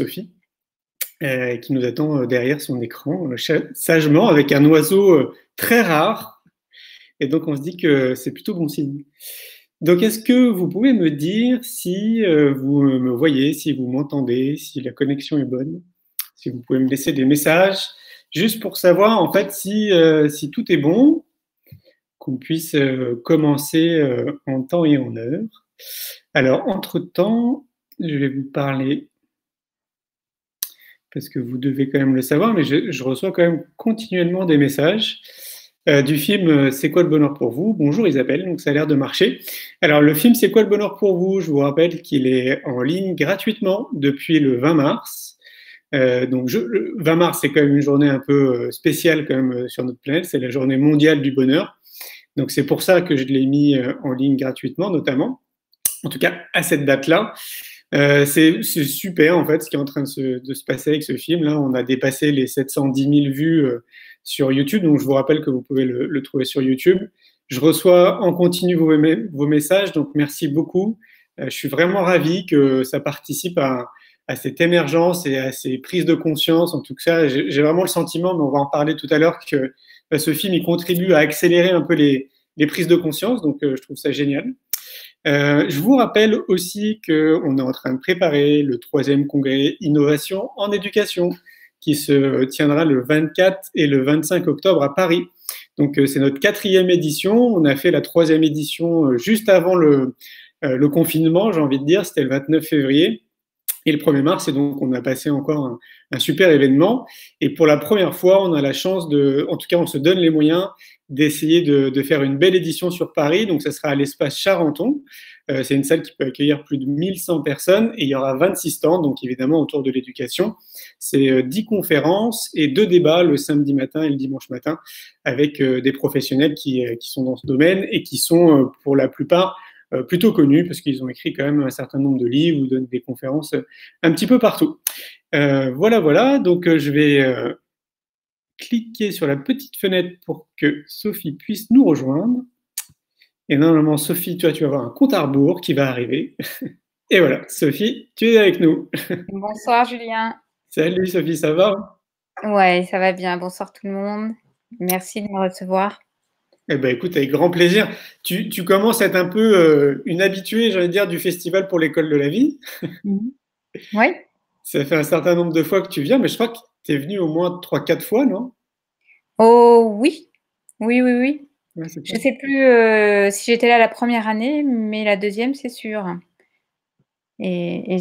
Sophie, qui nous attend derrière son écran, sagement, avec un oiseau très rare. Et donc, on se dit que c'est plutôt bon signe. Donc, est-ce que vous pouvez me dire si vous me voyez, si vous m'entendez, si la connexion est bonne, si vous pouvez me laisser des messages, juste pour savoir, en fait, si tout est bon, qu'on puisse commencer en temps et en heure. Alors, entre-temps, je vais vous parler, parce que vous devez quand même le savoir, mais je reçois quand même continuellement des messages du film C'est quoi le bonheur pour vous? Bonjour Isabelle, donc ça a l'air de marcher. Alors le film C'est quoi le bonheur pour vous? Je vous rappelle qu'il est en ligne gratuitement depuis le 20 mars. Donc 20 mars, c'est quand même une journée un peu spéciale quand même sur notre planète, c'est la journée mondiale du bonheur. Donc c'est pour ça que je l'ai mis en ligne gratuitement notamment, en tout cas à cette date-là. C'est super en fait ce qui est en train de se passer avec ce film. Là, on a dépassé les 710 000 vues sur YouTube, donc je vous rappelle que vous pouvez le trouver sur YouTube. Je reçois en continu vos messages, donc merci beaucoup. Je suis vraiment ravi que ça participe à cette émergence et à ces prises de conscience. En tout cas, j'ai vraiment le sentiment, mais on va en parler tout à l'heure, que ce film il contribue à accélérer un peu les prises de conscience, donc je trouve ça génial. Je vous rappelle aussi qu'on est en train de préparer le 3e congrès Innovation en éducation qui se tiendra le 24 et le 25 octobre à Paris. Donc c'est notre 4e édition. On a fait la 3e édition juste avant le confinement, j'ai envie de dire, c'était le 29 février. Et le 1er mars, et donc on a passé encore un super événement. Et pour la première fois, on a la chance en tout cas on se donne les moyens d'essayer de faire une belle édition sur Paris. Donc ça sera à l'espace Charenton. C'est une salle qui peut accueillir plus de 1100 personnes et il y aura 26 stands, donc évidemment autour de l'éducation. C'est 10 conférences et 2 débats le samedi matin et le dimanche matin avec des professionnels qui sont dans ce domaine et qui sont pour la plupart plutôt connus parce qu'ils ont écrit quand même un certain nombre de livres ou donnent des conférences un petit peu partout. Voilà. Donc je vais cliquer sur la petite fenêtre pour que Sophie puisse nous rejoindre. Et normalement, Sophie, tu vas avoir un compte à rebours qui va arriver. Et voilà, Sophie, tu es avec nous. Bonsoir Julien. Salut Sophie, ça va? Ouais, ça va bien. Bonsoir tout le monde. Merci de me recevoir. Eh ben, écoute, avec grand plaisir. Tu commences à être un peu une habituée, j'ai envie de dire, du Festival pour l'école de la vie. Oui. Ça fait un certain nombre de fois que tu viens, mais je crois que tu es venu au moins 3-4 fois, non? Oh oui. Oui. Ouais, Je ne sais plus si j'étais là la première année, mais la deuxième, c'est sûr. Et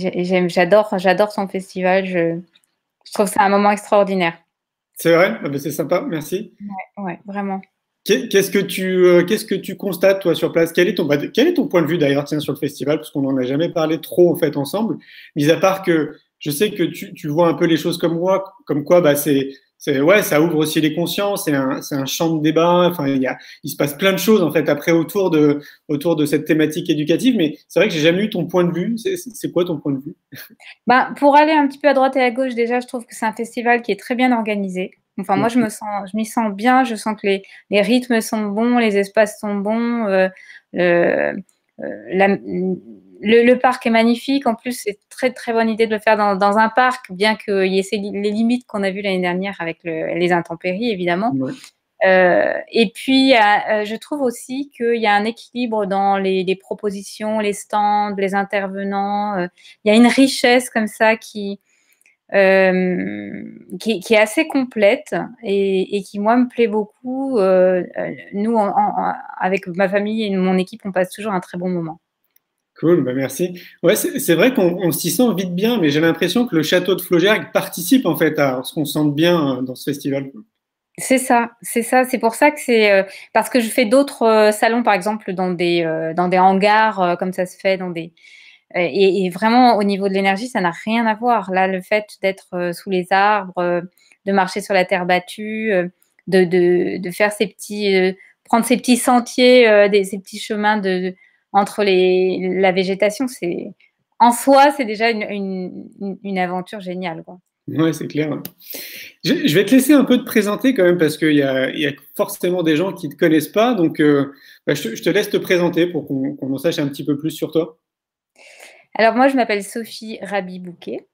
j'adore son festival. Je trouve ça un moment extraordinaire. C'est vrai? Ah ben, c'est sympa, merci. Ouais, vraiment. Qu'est-ce que tu constates, toi, sur place? Quel est ton point de vue, d'ailleurs, tiens, sur le festival? Parce qu'on n'en a jamais parlé trop, en fait, ensemble. Mis à part que je sais que tu vois un peu les choses comme moi, comme quoi, bah, ouais, ça ouvre aussi les consciences, c'est un champ de débat. Enfin, il se passe plein de choses, en fait, après, autour de cette thématique éducative. Mais c'est vrai que j'ai jamais eu ton point de vue. C'est quoi ton point de vue? Ben, pour aller un petit peu à droite et à gauche, déjà, je trouve que c'est un festival qui est très bien organisé. Enfin, moi, je m'y sens bien. Je sens que les rythmes sont bons, les espaces sont bons. Le parc est magnifique. En plus, c'est très, très bonne idée de le faire dans un parc, bien qu'il y ait les limites qu'on a vues l'année dernière avec les intempéries, évidemment. Ouais. Et puis, je trouve aussi qu'il y a un équilibre dans les propositions, les stands, les intervenants. Il y a une richesse comme ça qui est assez complète et qui, moi, me plaît beaucoup. Nous, avec ma famille et mon équipe, on passe toujours un très bon moment. Cool, bah merci. Ouais, c'est vrai qu'on s'y sent vite bien, mais j'ai l'impression que le château de Flaugergue participe en fait à ce qu'on se sente bien dans ce festival. C'est ça. C'est pour ça que c'est parce que je fais d'autres salons, par exemple, dans des hangars, comme ça se fait dans des et vraiment au niveau de l'énergie, ça n'a rien à voir. Là, le fait d'être sous les arbres, de marcher sur la terre battue, de faire prendre ces petits sentiers, ces petits chemins entre la végétation, en soi, c'est déjà une aventure géniale, quoi. Ouais, c'est clair. Je vais te laisser un peu te présenter quand même parce qu'il y a forcément des gens qui ne te connaissent pas. Donc, je te laisse te présenter pour qu'on en sache un petit peu plus sur toi. Alors moi, je m'appelle Sophie Rabi-Bouquet.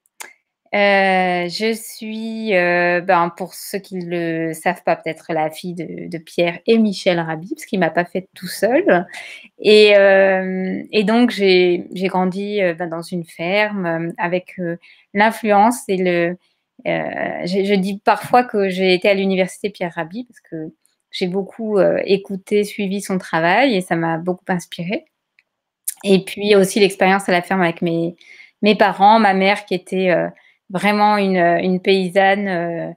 Je suis, pour ceux qui ne le savent pas, peut-être la fille de Pierre et Michel Rabhi, parce qu'il m'a pas faite tout seul. Et donc j'ai grandi, dans une ferme, avec, l'influence et je dis parfois que j'ai été à l'université Pierre Rabhi parce que j'ai beaucoup, écouté, suivi son travail et ça m'a beaucoup inspirée. Et puis aussi l'expérience à la ferme avec mes parents, ma mère qui était, vraiment une paysanne,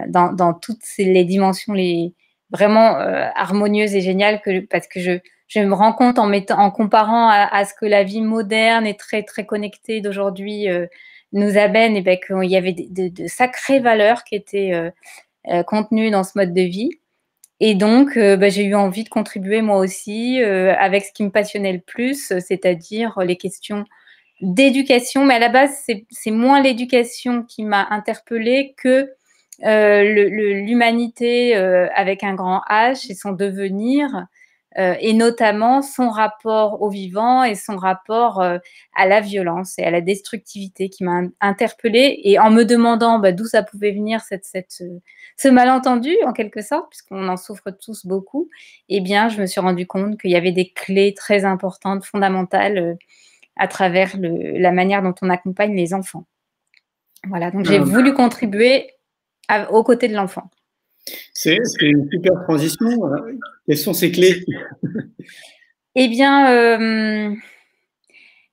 dans toutes les dimensions les vraiment, harmonieuses et géniales parce que je me rends compte en comparant à ce que la vie moderne et très, très connectée d'aujourd'hui, nous amène et qu'il y avait de sacrées valeurs qui étaient, contenues dans ce mode de vie. Et donc, j'ai eu envie de contribuer moi aussi, avec ce qui me passionnait le plus, c'est-à-dire les questions d'éducation. Mais à la base, c'est moins l'éducation qui m'a interpellée que l'humanité avec un grand H et son devenir, et notamment son rapport au vivant et son rapport à la violence et à la destructivité qui m'a interpellée. Et en me demandant d'où ça pouvait venir ce malentendu, en quelque sorte, puisqu'on en souffre tous beaucoup, eh bien, je me suis rendu compte qu'il y avait des clés très importantes, fondamentales, à travers la manière dont on accompagne les enfants. Voilà, donc j'ai voulu contribuer aux côtés de l'enfant. C'est une super transition. Quelles sont ces clés? Eh bien,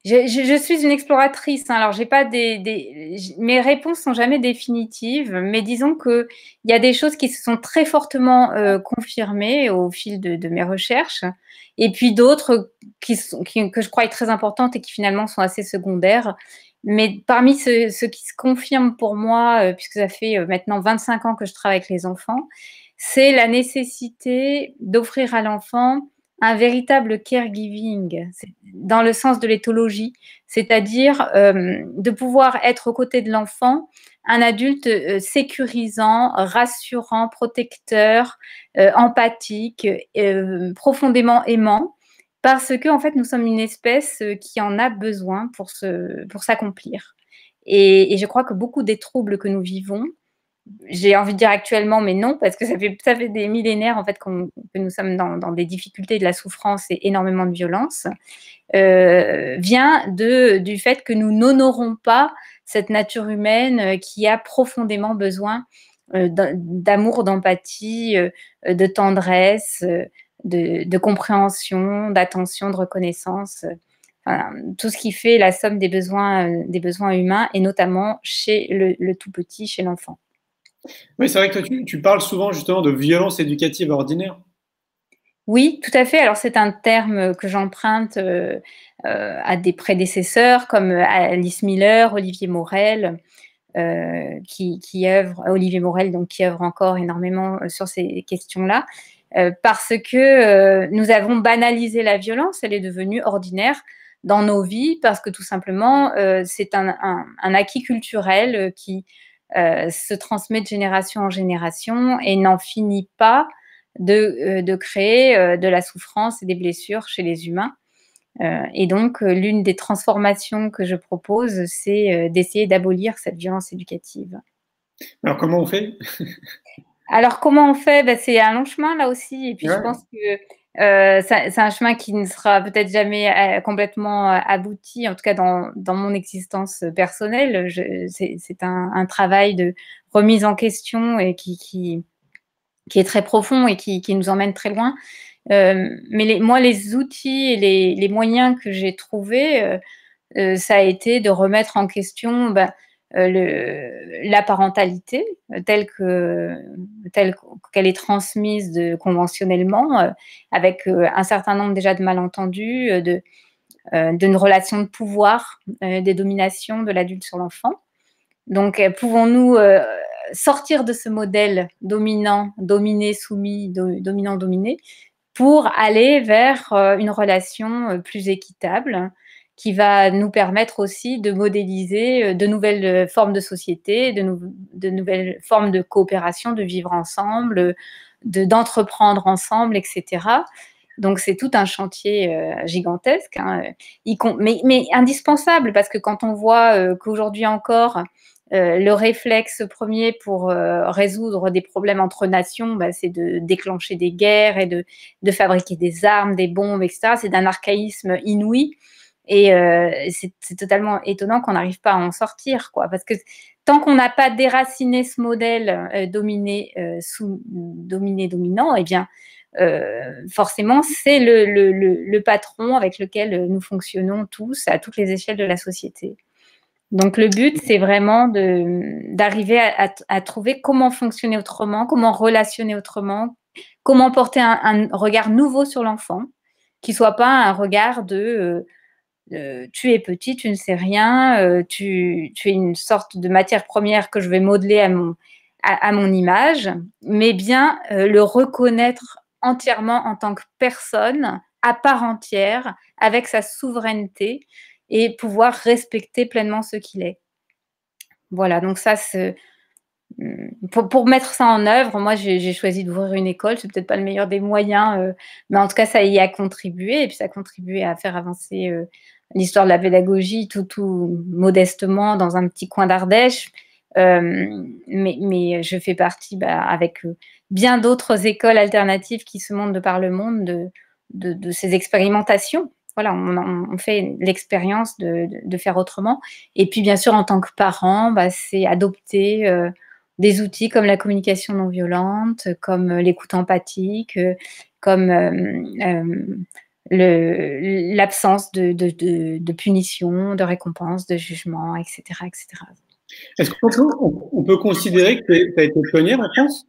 je suis une exploratrice, hein, alors j'ai pas mes réponses sont jamais définitives, mais disons qu'il y a des choses qui se sont très fortement confirmées au fil de mes recherches, et puis d'autres que je crois être très importantes et qui finalement sont assez secondaires. Mais parmi ceux qui se confirment pour moi, puisque ça fait maintenant 25 ans que je travaille avec les enfants, c'est la nécessité d'offrir à l'enfant un véritable caregiving, dans le sens de l'éthologie, c'est-à-dire de pouvoir être aux côtés de l'enfant un adulte sécurisant, rassurant, protecteur, empathique, profondément aimant, parce que en fait, nous sommes une espèce qui en a besoin pour s'accomplir. Et je crois que beaucoup des troubles que nous vivons, j'ai envie de dire actuellement, mais non, parce que ça fait des millénaires en fait que nous sommes dans des difficultés, de la souffrance et énormément de violence, vient du fait que nous n'honorons pas cette nature humaine qui a profondément besoin d'amour, d'empathie, de tendresse, de compréhension, d'attention, de reconnaissance. Voilà, tout ce qui fait la somme des besoins humains, et notamment chez le tout petit, chez l'enfant. Oui, c'est vrai que toi, tu parles souvent justement de violence éducative ordinaire. Oui, tout à fait. Alors c'est un terme que j'emprunte à des prédécesseurs comme Alice Miller, Olivier Morel, qui œuvrent, Olivier Morel donc qui œuvre encore énormément sur ces questions-là, parce que nous avons banalisé la violence, elle est devenue ordinaire dans nos vies parce que tout simplement c'est un acquis culturel qui se transmet de génération en génération et n'en finit pas de créer de la souffrance et des blessures chez les humains. Et donc, l'une des transformations que je propose, c'est d'essayer d'abolir cette violence éducative. Alors, comment on fait? Alors, comment on fait? C'est un long chemin, là aussi, et puis je pense que c'est un chemin qui ne sera peut-être jamais complètement abouti, en tout cas dans mon existence personnelle. C'est un travail de remise en question et qui est très profond et qui nous emmène très loin. Mais moi, les outils et les moyens que j'ai trouvés, ça a été de remettre en question la parentalité telle qu'elle est transmise conventionnellement, avec un certain nombre déjà de malentendus, d'une relation de pouvoir, des dominations de l'adulte sur l'enfant. Donc, pouvons-nous sortir de ce modèle dominant, dominé, soumis, dominant, dominé, pour aller vers une relation plus équitable qui va nous permettre aussi de modéliser de nouvelles formes de société, de nouvelles formes de coopération, de vivre ensemble, d'entreprendre ensemble, etc. Donc, c'est tout un chantier gigantesque, hein, mais indispensable, parce que quand on voit qu'aujourd'hui encore, le réflexe premier pour résoudre des problèmes entre nations, bah, c'est de déclencher des guerres et de fabriquer des armes, des bombes, etc. C'est d'un archaïsme inouï. Et c'est totalement étonnant qu'on n'arrive pas à en sortir, quoi. Parce que tant qu'on n'a pas déraciné ce modèle dominé-dominant, eh bien, forcément, c'est le patron avec lequel nous fonctionnons tous à toutes les échelles de la société. Donc, le but, c'est vraiment d'arriver à trouver comment fonctionner autrement, comment relationner autrement, comment porter un regard nouveau sur l'enfant, qui ne soit pas un regard de tu es petit, tu ne sais rien, tu es une sorte de matière première que je vais modeler à mon image, mais bien le reconnaître entièrement en tant que personne, à part entière, avec sa souveraineté, et pouvoir respecter pleinement ce qu'il est. Voilà, donc ça, pour mettre ça en œuvre, moi, j'ai choisi d'ouvrir une école. C'est peut-être pas le meilleur des moyens, mais en tout cas, ça y a contribué. Et puis, ça a contribué à faire avancer l'histoire de la pédagogie tout modestement dans un petit coin d'Ardèche. Mais je fais partie, avec bien d'autres écoles alternatives qui se montent de par le monde, de ces expérimentations. Voilà, on fait l'expérience de faire autrement. Et puis, bien sûr, en tant que parent, c'est adopter des outils comme la communication non violente, comme l'écoute empathique, comme l'absence de punition, de récompense, de jugement, etc., etc. Est-ce qu'on peut considérer que tu as été pionnière en France?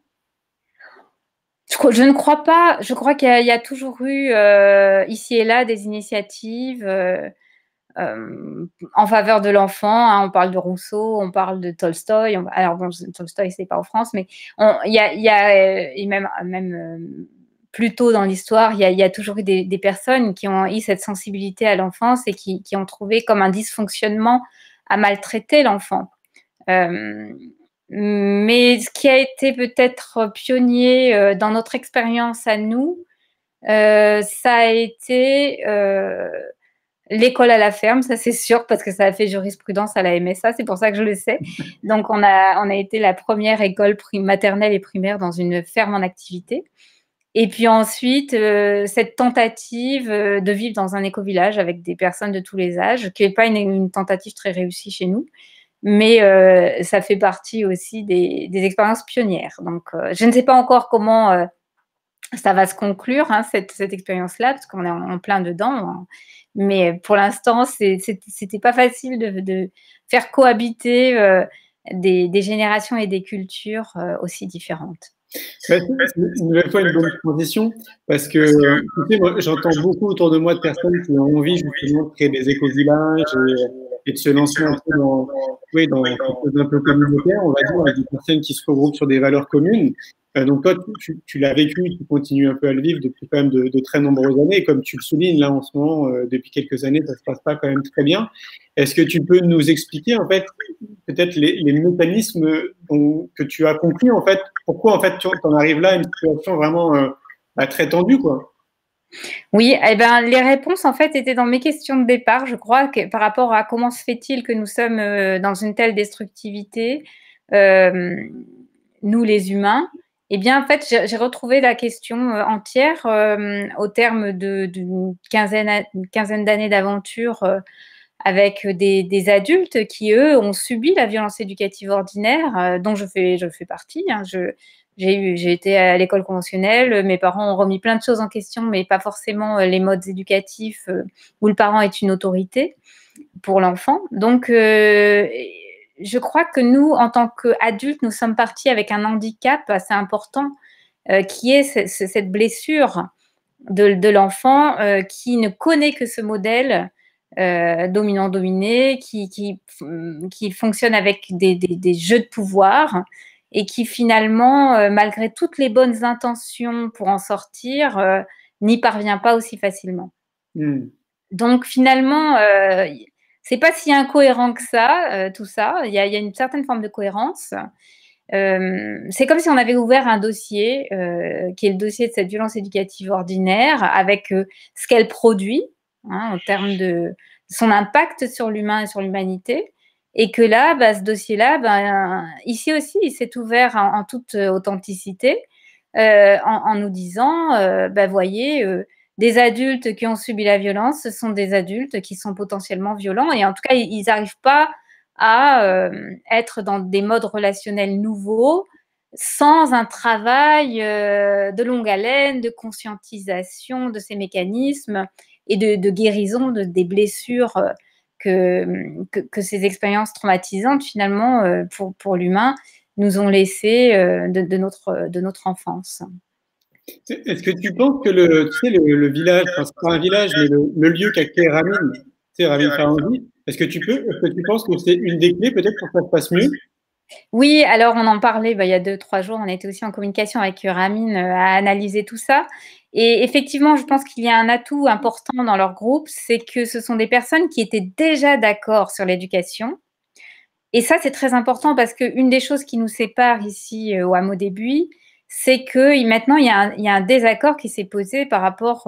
Je ne crois pas. Je crois qu'il y a toujours eu ici et là des initiatives en faveur de l'enfant. Hein. On parle de Rousseau, on parle de Tolstoï. Alors bon, Tolstoï, c'est pas en France, mais il y a et même plus tôt dans l'histoire, il y a toujours eu des personnes qui ont eu cette sensibilité à l'enfance et qui ont trouvé comme un dysfonctionnement à maltraiter l'enfant. Mais ce qui a été peut-être pionnier dans notre expérience à nous, ça a été l'école à la ferme, ça c'est sûr, parce que ça a fait jurisprudence à la MSA, c'est pour ça que je le sais. Donc on a été la première école maternelle et primaire dans une ferme en activité. Et puis ensuite, cette tentative de vivre dans un éco-village avec des personnes de tous les âges, qui n'est pas une tentative très réussie chez nous, mais ça fait partie aussi des expériences pionnières. Donc, je ne sais pas encore comment ça va se conclure, hein, cette expérience-là, parce qu'on est en plein dedans. Hein. Mais pour l'instant, c'était pas facile de faire cohabiter des générations et des cultures aussi différentes. C'est une nouvelle fois une bonne transition parce que tu sais, moi, j'entends beaucoup autour de moi de personnes qui ont envie justement de créer des éco-villages et de se lancer un peu dans quelque chose d'un peu communautaire, on va dire, avec des personnes qui se regroupent sur des valeurs communes. Donc toi, tu l'as vécu, tu continues un peu à le vivre depuis quand même de très nombreuses années. Et comme tu le soulignes là en ce moment, depuis quelques années, ça se passe pas quand même très bien. Est-ce que tu peux nous expliquer en fait peut-être les mécanismes que tu as compris en fait, pourquoi en fait tu en arrives là à une situation vraiment très tendue quoi. Oui, eh ben, les réponses en fait étaient dans mes questions de départ. Je crois que par rapport à comment se fait-il que nous sommes dans une telle destructivité, nous les humains. Eh bien, en fait, j'ai retrouvé la question entière au terme d'une quinzaine d'années d'aventure avec des adultes qui, eux, ont subi la violence éducative ordinaire, dont je fais partie. Hein. J'ai été à l'école conventionnelle, mes parents ont remis plein de choses en question, mais pas forcément les modes éducatifs où le parent est une autorité pour l'enfant. Donc, je crois que nous, en tant qu'adultes, nous sommes partis avec un handicap assez important, qui est cette blessure de l'enfant qui ne connaît que ce modèle dominant-dominé, qui fonctionne avec des jeux de pouvoir et qui finalement, malgré toutes les bonnes intentions pour en sortir, n'y parvient pas aussi facilement. Donc finalement, c'est pas si incohérent que ça, tout ça. Il y a une certaine forme de cohérence. c'est comme si on avait ouvert un dossier, qui est le dossier de cette violence éducative ordinaire, avec ce qu'elle produit, hein, en termes de son impact sur l'humain et sur l'humanité, et que là, bah, ce dossier-là, ici aussi, il s'est ouvert en toute authenticité, en nous disant, bah, voyez, des adultes qui ont subi la violence, ce sont des adultes qui sont potentiellement violents, et en tout cas, ils n'arrivent pas à être dans des modes relationnels nouveaux sans un travail de longue haleine, de conscientisation de ces mécanismes et de guérison des blessures que ces expériences traumatisantes, finalement, pour l'humain, nous ont laissées de notre enfance. Est-ce que tu penses que le village, enfin, c'est pas un village, mais le lieu qu'a créé Ramin, c'est Ramin Farandi, est-ce que tu penses que c'est une des clés peut-être pour que ça se passe mieux? Oui, alors on en parlait il y a 2-3 jours, on était aussi en communication avec Ramin à analyser tout ça. Et effectivement, je pense qu'il y a un atout important dans leur groupe, c'est que ce sont des personnes qui étaient déjà d'accord sur l'éducation. Et ça, c'est très important parce qu'une des choses qui nous sépare ici au hameau des Buis, c'est que maintenant, il y a un désaccord qui s'est posé par rapport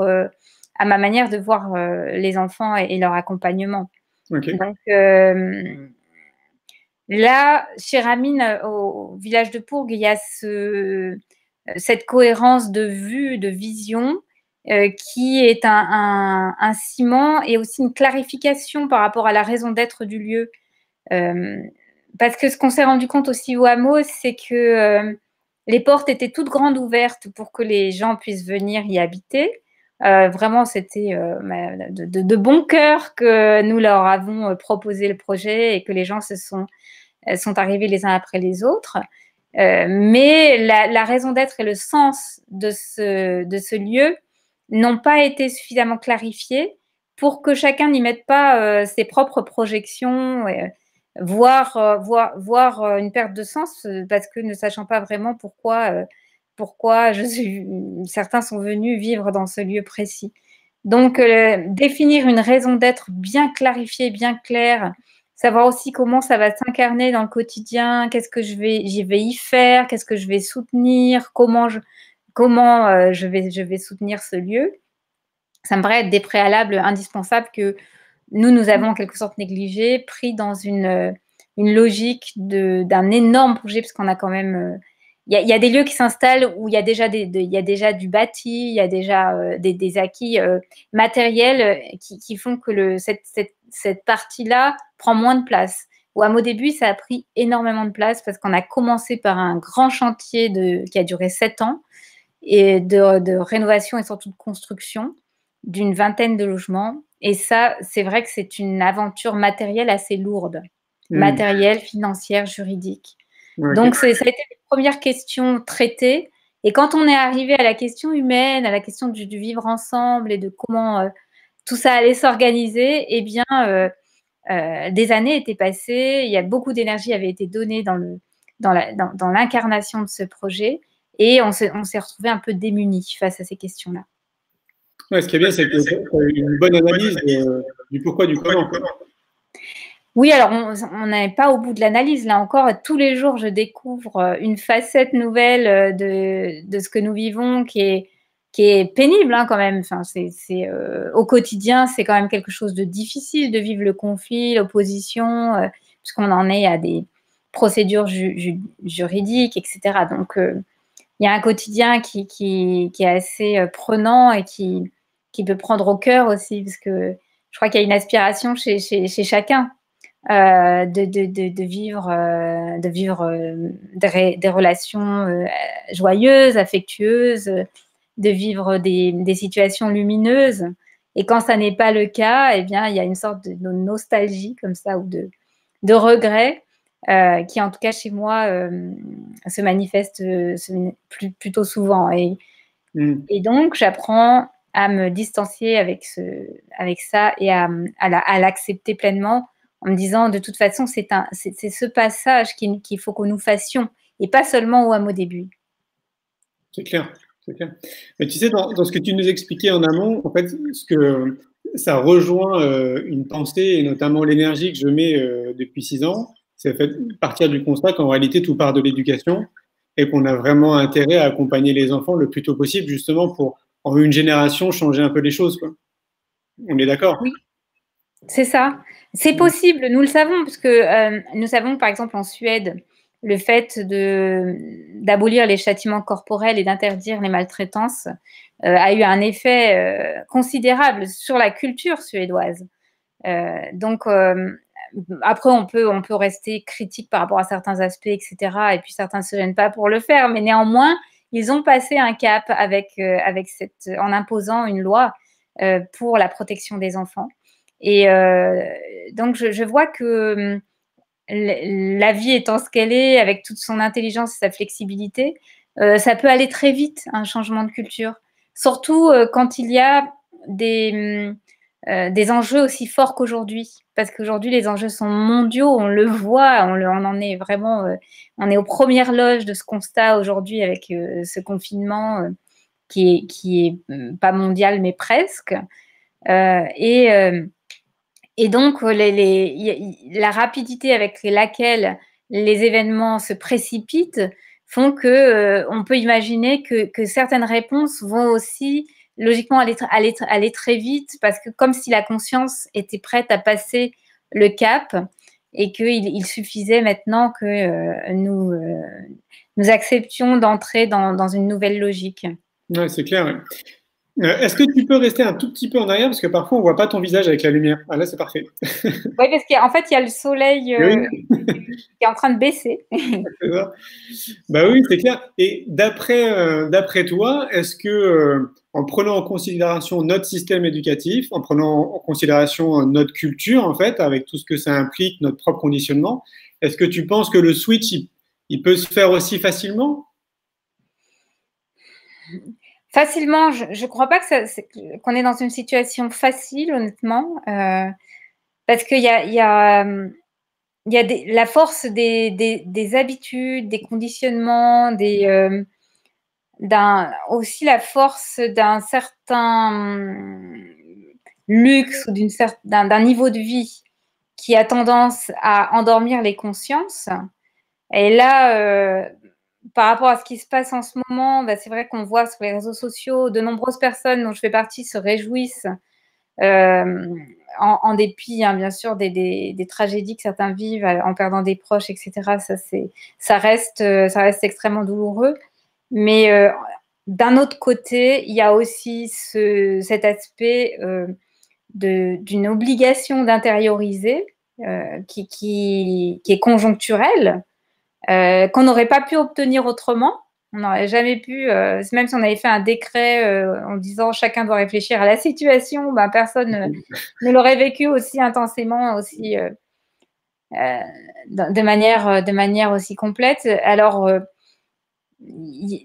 à ma manière de voir les enfants et leur accompagnement. Okay. Donc, là, chez Ramin, au village de Pourgues, il y a cette cohérence de vue, de vision, qui est un ciment et aussi une clarification par rapport à la raison d'être du lieu. Parce que ce qu'on s'est rendu compte aussi au hameau, c'est que les portes étaient toutes grandes ouvertes pour que les gens puissent venir y habiter. Vraiment, c'était de bon cœur que nous leur avons proposé le projet et que les gens sont arrivés les uns après les autres. Mais la raison d'être et le sens de ce lieu n'ont pas été suffisamment clarifiés pour que chacun n'y mette pas ses propres projections, voire une perte de sens, parce que ne sachant pas vraiment pourquoi certains sont venus vivre dans ce lieu précis. Donc, définir une raison d'être bien clarifiée, bien claire, savoir aussi comment ça va s'incarner dans le quotidien, qu'est-ce que je vais y faire, qu'est-ce que je vais soutenir, comment je vais soutenir ce lieu. Ça me paraît être des préalables indispensables que nous avons en quelque sorte négligé, pris dans une logique d'un énorme projet, parce qu'on a quand même... Il y a des lieux qui s'installent où il y a déjà du bâti, il y a déjà des acquis matériels qui font que cette partie-là prend moins de place. Au hameau début, ça a pris énormément de place parce qu'on a commencé par un grand chantier qui a duré 7 ans et de rénovation et surtout de construction d'une vingtaine de logements. Et ça, c'est vrai que c'est une aventure matérielle assez lourde, matérielle, financière, juridique. Okay. Donc, ça a été les premières questions traitées. Et quand on est arrivé à la question humaine, à la question du vivre ensemble et de comment tout ça allait s'organiser, eh bien, des années étaient passées. Il y a beaucoup d'énergie avait été donnée dans l'incarnation de ce projet. Et on s'est retrouvé un peu démunis face à ces questions-là. Ouais, ce qui est bien, c'est que tu as une bonne analyse du pourquoi, du comment. Oui, alors on n'est pas au bout de l'analyse. Là encore, tous les jours, je découvre une facette nouvelle de ce que nous vivons qui est pénible quand même. Enfin, au quotidien, c'est quand même quelque chose de difficile de vivre le conflit, l'opposition, puisqu'on en est à des procédures juridiques, etc. Donc, il y a un quotidien qui est assez prenant et qui peut prendre au cœur aussi, parce que je crois qu'il y a une aspiration chez chacun de vivre des relations joyeuses, affectueuses, de vivre des situations lumineuses. Et quand ça n'est pas le cas, eh bien, il y a une sorte de nostalgie comme ça ou de regret qui, en tout cas chez moi, se manifeste plutôt souvent. Et donc, j'apprends à me distancier avec ça et à l'accepter pleinement en me disant, de toute façon, c'est ce passage qu'il faut que nous fassions et pas seulement au hameau début. C'est clair, c'est clair. Mais tu sais, dans ce que tu nous expliquais en amont, en fait, ça rejoint une pensée et notamment l'énergie que je mets depuis 6 ans, C'est fait partir du constat qu'en réalité, tout part de l'éducation et qu'on a vraiment intérêt à accompagner les enfants le plus tôt possible, justement pour, en une génération, changer un peu les choses, quoi. On est d'accord? Oui, c'est ça. C'est possible, nous le savons, parce que nous savons, par exemple, en Suède, le fait d'abolir les châtiments corporels et d'interdire les maltraitances a eu un effet considérable sur la culture suédoise. Donc, après, on peut rester critique par rapport à certains aspects, etc. Et puis, certains ne se gênent pas pour le faire. Mais néanmoins, ils ont passé un cap en imposant une loi pour la protection des enfants. Et donc, je vois que la vie étant ce qu'elle est, avec toute son intelligence et sa flexibilité, ça peut aller très vite, un changement de culture. Surtout quand il y a des enjeux aussi forts qu'aujourd'hui. Parce qu'aujourd'hui, les enjeux sont mondiaux, on le voit, on en est vraiment, on est aux premières loges de ce constat aujourd'hui avec ce confinement qui est pas mondial, mais presque. Et donc, la rapidité avec laquelle les événements se précipitent font que on peut imaginer que certaines réponses vont aussi logiquement aller très vite, parce que comme si la conscience était prête à passer le cap et qu'il suffisait maintenant que nous acceptions d'entrer dans une nouvelle logique. Ouais, c'est clair. Ouais. Est-ce que tu peux rester un tout petit peu en arrière, parce que parfois on voit pas ton visage avec la lumière. Ah là, c'est parfait. Oui, parce qu'en fait, il y a le soleil Oui. qui est en train de baisser. C'est ça. Bah oui, c'est clair. Et d'après toi, est-ce que en prenant en considération notre système éducatif, en prenant en considération notre culture en fait, avec tout ce que ça implique, notre propre conditionnement, est-ce que tu penses que le switch il peut se faire aussi facilement? Facilement, je ne crois pas qu'on est dans une situation facile, honnêtement, parce qu'il y a la force des habitudes, des conditionnements, aussi la force d'un certain luxe ou d'un niveau de vie qui a tendance à endormir les consciences. Et là, par rapport à ce qui se passe en ce moment, c'est vrai qu'on voit sur les réseaux sociaux, de nombreuses personnes dont je fais partie se réjouissent en dépit, hein, bien sûr, des tragédies que certains vivent en perdant des proches, etc. Ça reste extrêmement douloureux. Mais d'un autre côté, il y a aussi cet aspect d'une obligation d'intérioriser qui est conjoncturelle, qu'on n'aurait pas pu obtenir autrement. On n'aurait jamais pu, même si on avait fait un décret en disant chacun doit réfléchir à la situation, personne ne l'aurait vécu aussi intensément, aussi de manière aussi complète. Alors,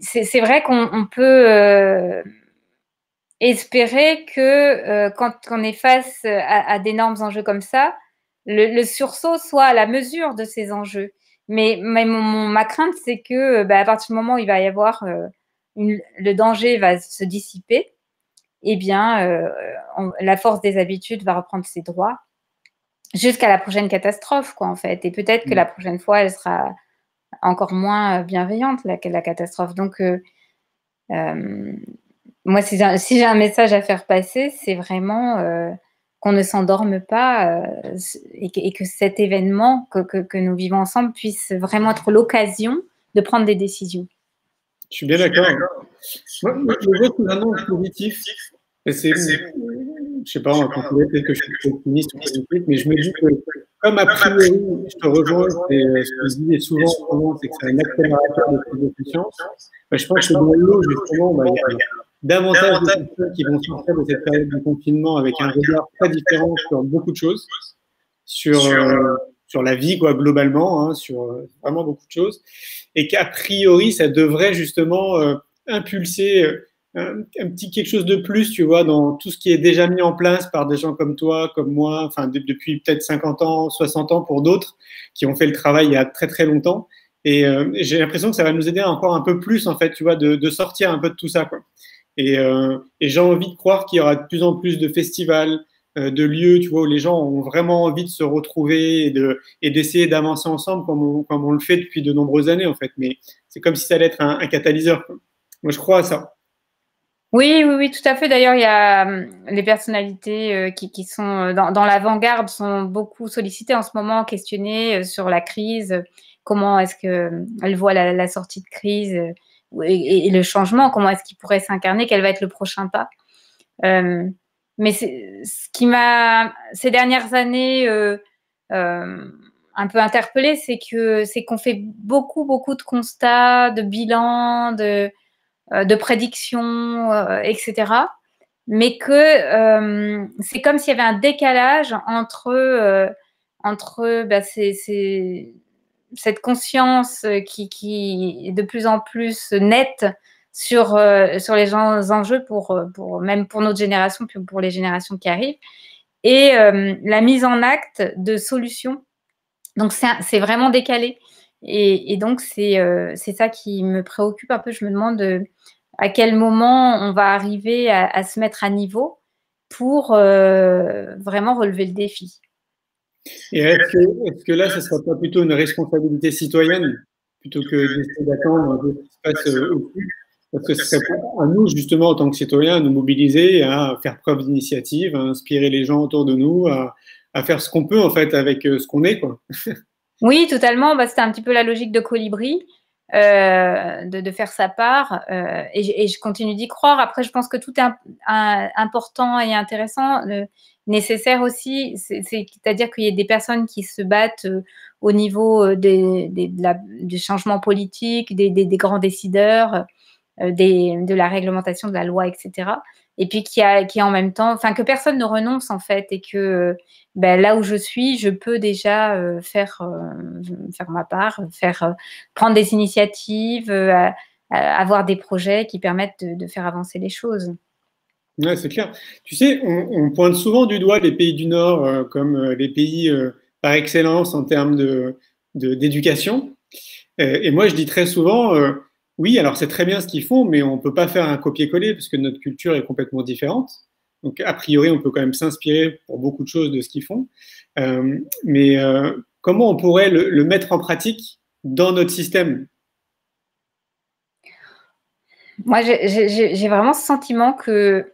c'est vrai qu'on peut espérer que quand on est face à d'énormes enjeux comme ça, le sursaut soit à la mesure de ces enjeux. Mais ma crainte, c'est que à partir du moment où il va y avoir le danger va se dissiper, eh bien, la force des habitudes va reprendre ses droits jusqu'à la prochaine catastrophe, quoi, en fait. Et peut-être que la prochaine fois, elle sera encore moins bienveillante, la catastrophe. Donc, moi, si j'ai un message à faire passer, c'est vraiment qu'on ne s'endorme pas et que cet événement que nous vivons ensemble puisse vraiment être l'occasion de prendre des décisions. Je suis bien d'accord. Moi, je le vois sous un angle positif. Je sais pas, on va considérer peut-être que je suis optimiste ou positif, mais je me dis que, comme a priori, je te rejoins, et ce que je dis souvent, c'est que c'est un accélérateur de prise de conscience. Je pense que dans l'eau, justement, il y a davantage de personnes qui vont sortir de cette période de confinement avec un regard très différent sur beaucoup de choses, sur la vie, quoi, globalement, hein, sur vraiment beaucoup de choses, et qu'a priori, ça devrait justement impulser un petit quelque chose de plus, tu vois, dans tout ce qui est déjà mis en place par des gens comme toi, comme moi, enfin depuis peut-être 50 ans, 60 ans pour d'autres, qui ont fait le travail il y a très très longtemps. Et j'ai l'impression que ça va nous aider encore un peu plus, en fait, tu vois, de sortir un peu de tout ça, quoi. Et j'ai envie de croire qu'il y aura de plus en plus de festivals, de lieux, tu vois, où les gens ont vraiment envie de se retrouver et d'essayer d'avancer ensemble comme on le fait depuis de nombreuses années, en fait. Mais c'est comme si ça allait être un catalyseur, quoi. Moi, je crois à ça. Oui, oui, oui, tout à fait. D'ailleurs, il y a les personnalités qui sont dans l'avant-garde sont beaucoup sollicitées en ce moment, questionnées sur la crise, comment est-ce qu'elles voient la sortie de crise et le changement, comment est-ce qu'il pourrait s'incarner, quel va être le prochain pas. Mais ce qui m'a, ces dernières années, un peu interpellée, c'est qu'on fait beaucoup, beaucoup de constats, de bilans, de prédictions, etc. Mais que c'est comme s'il y avait un décalage entre cette conscience qui est de plus en plus nette sur les enjeux même pour notre génération, puis pour les générations qui arrivent, et la mise en acte de solutions. Donc c'est vraiment décalé. Et donc c'est ça qui me préoccupe un peu. Je me demande à quel moment on va arriver à se mettre à niveau pour vraiment relever le défi. Et est-ce que là, ce ne serait pas plutôt une responsabilité citoyenne plutôt que d'essayer d'attendre ce qui se passe au-dessus? Parce que ce serait à nous, justement, en tant que citoyens, à nous mobiliser, à faire preuve d'initiative, à inspirer les gens autour de nous, à faire ce qu'on peut, en fait, avec ce qu'on est, quoi. Oui, totalement. Bah, c'était un petit peu la logique de Colibri, de faire sa part. Et je continue d'y croire. Après, je pense que tout est important et intéressant, nécessaire aussi. C'est-à-dire qu'il y a des personnes qui se battent au niveau du changement politique, des grands décideurs, de la réglementation de la loi, etc. Et puis qui en même temps, enfin que personne ne renonce en fait, et que là où je suis, je peux déjà faire ma part, prendre des initiatives, avoir des projets qui permettent de faire avancer les choses. Ouais, c'est clair. Tu sais, on pointe souvent du doigt les pays du Nord comme les pays par excellence en termes d'éducation. Et moi, je dis très souvent, oui, alors c'est très bien ce qu'ils font, mais on ne peut pas faire un copier-coller parce que notre culture est complètement différente. Donc, a priori, on peut quand même s'inspirer pour beaucoup de choses de ce qu'ils font. Mais comment on pourrait le mettre en pratique dans notre système? Moi, j'ai vraiment ce sentiment que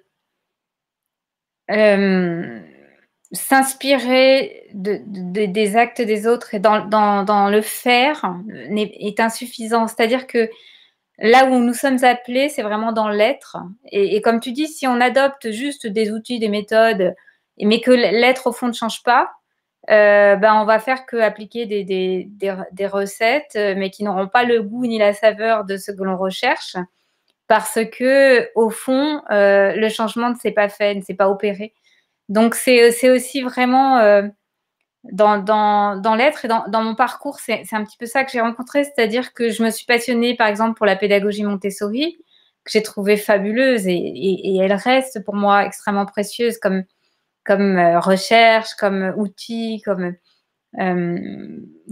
s'inspirer des actes des autres et dans le faire est insuffisant. C'est-à-dire que là où nous sommes appelés, c'est vraiment dans l'être. Et comme tu dis, si on adopte juste des outils, des méthodes, mais que l'être au fond ne change pas, on va faire que appliquer des recettes, mais qui n'auront pas le goût ni la saveur de ce que l'on recherche, parce que au fond, le changement ne s'est pas fait, ne s'est pas opéré. Donc c'est aussi vraiment dans l'être et dans mon parcours, c'est un petit peu ça que j'ai rencontré, c'est-à-dire que je me suis passionnée par exemple pour la pédagogie Montessori, que j'ai trouvée fabuleuse, et elle reste pour moi extrêmement précieuse comme recherche, comme outil,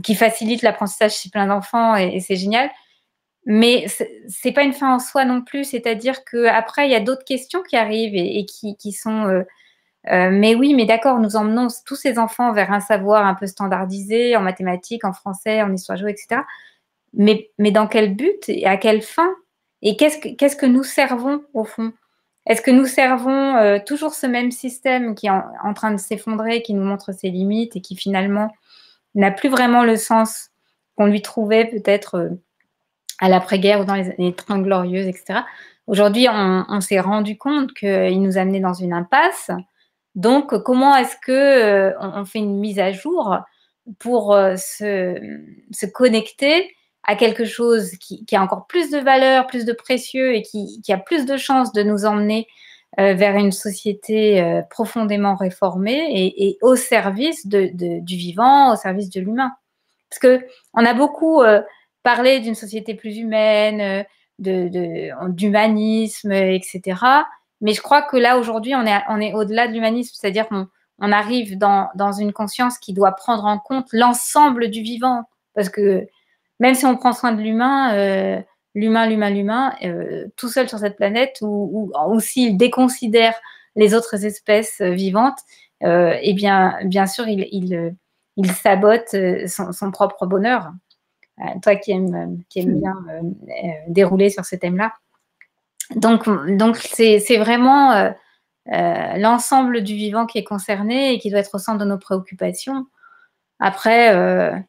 qui facilite l'apprentissage chez plein d'enfants, et c'est génial. Mais c'est pas une fin en soi non plus, c'est-à-dire qu'après il y a d'autres questions qui arrivent et qui sont mais oui, mais d'accord, nous emmenons tous ces enfants vers un savoir un peu standardisé en mathématiques, en français, en histoire géo, etc. Mais dans quel but et à quelle fin? Et qu'est-ce que nous servons au fond? Est-ce que nous servons toujours ce même système qui est en train de s'effondrer, qui nous montre ses limites et qui finalement n'a plus vraiment le sens qu'on lui trouvait peut-être à l'après-guerre ou dans les années 30 glorieuses, etc. Aujourd'hui, on s'est rendu compte qu'il nous amenait dans une impasse. Donc, comment est-ce que on fait une mise à jour pour se connecter à quelque chose qui a encore plus de valeur, plus de précieux, et qui a plus de chances de nous emmener vers une société profondément réformée et au service du vivant, au service de l'humain. Parce que on a beaucoup parlé d'une société plus humaine, d'humanisme, etc. Mais je crois que là, aujourd'hui, on est au-delà de l'humanisme, c'est-à-dire qu'on arrive dans une conscience qui doit prendre en compte l'ensemble du vivant. Parce que même si on prend soin de l'humain, tout seul sur cette planète, ou s'il déconsidère les autres espèces vivantes, eh bien sûr, il sabote son propre bonheur. Toi qui aimes bien dérouler sur ce thème-là. Donc c'est vraiment l'ensemble du vivant qui est concerné et qui doit être au centre de nos préoccupations. Après,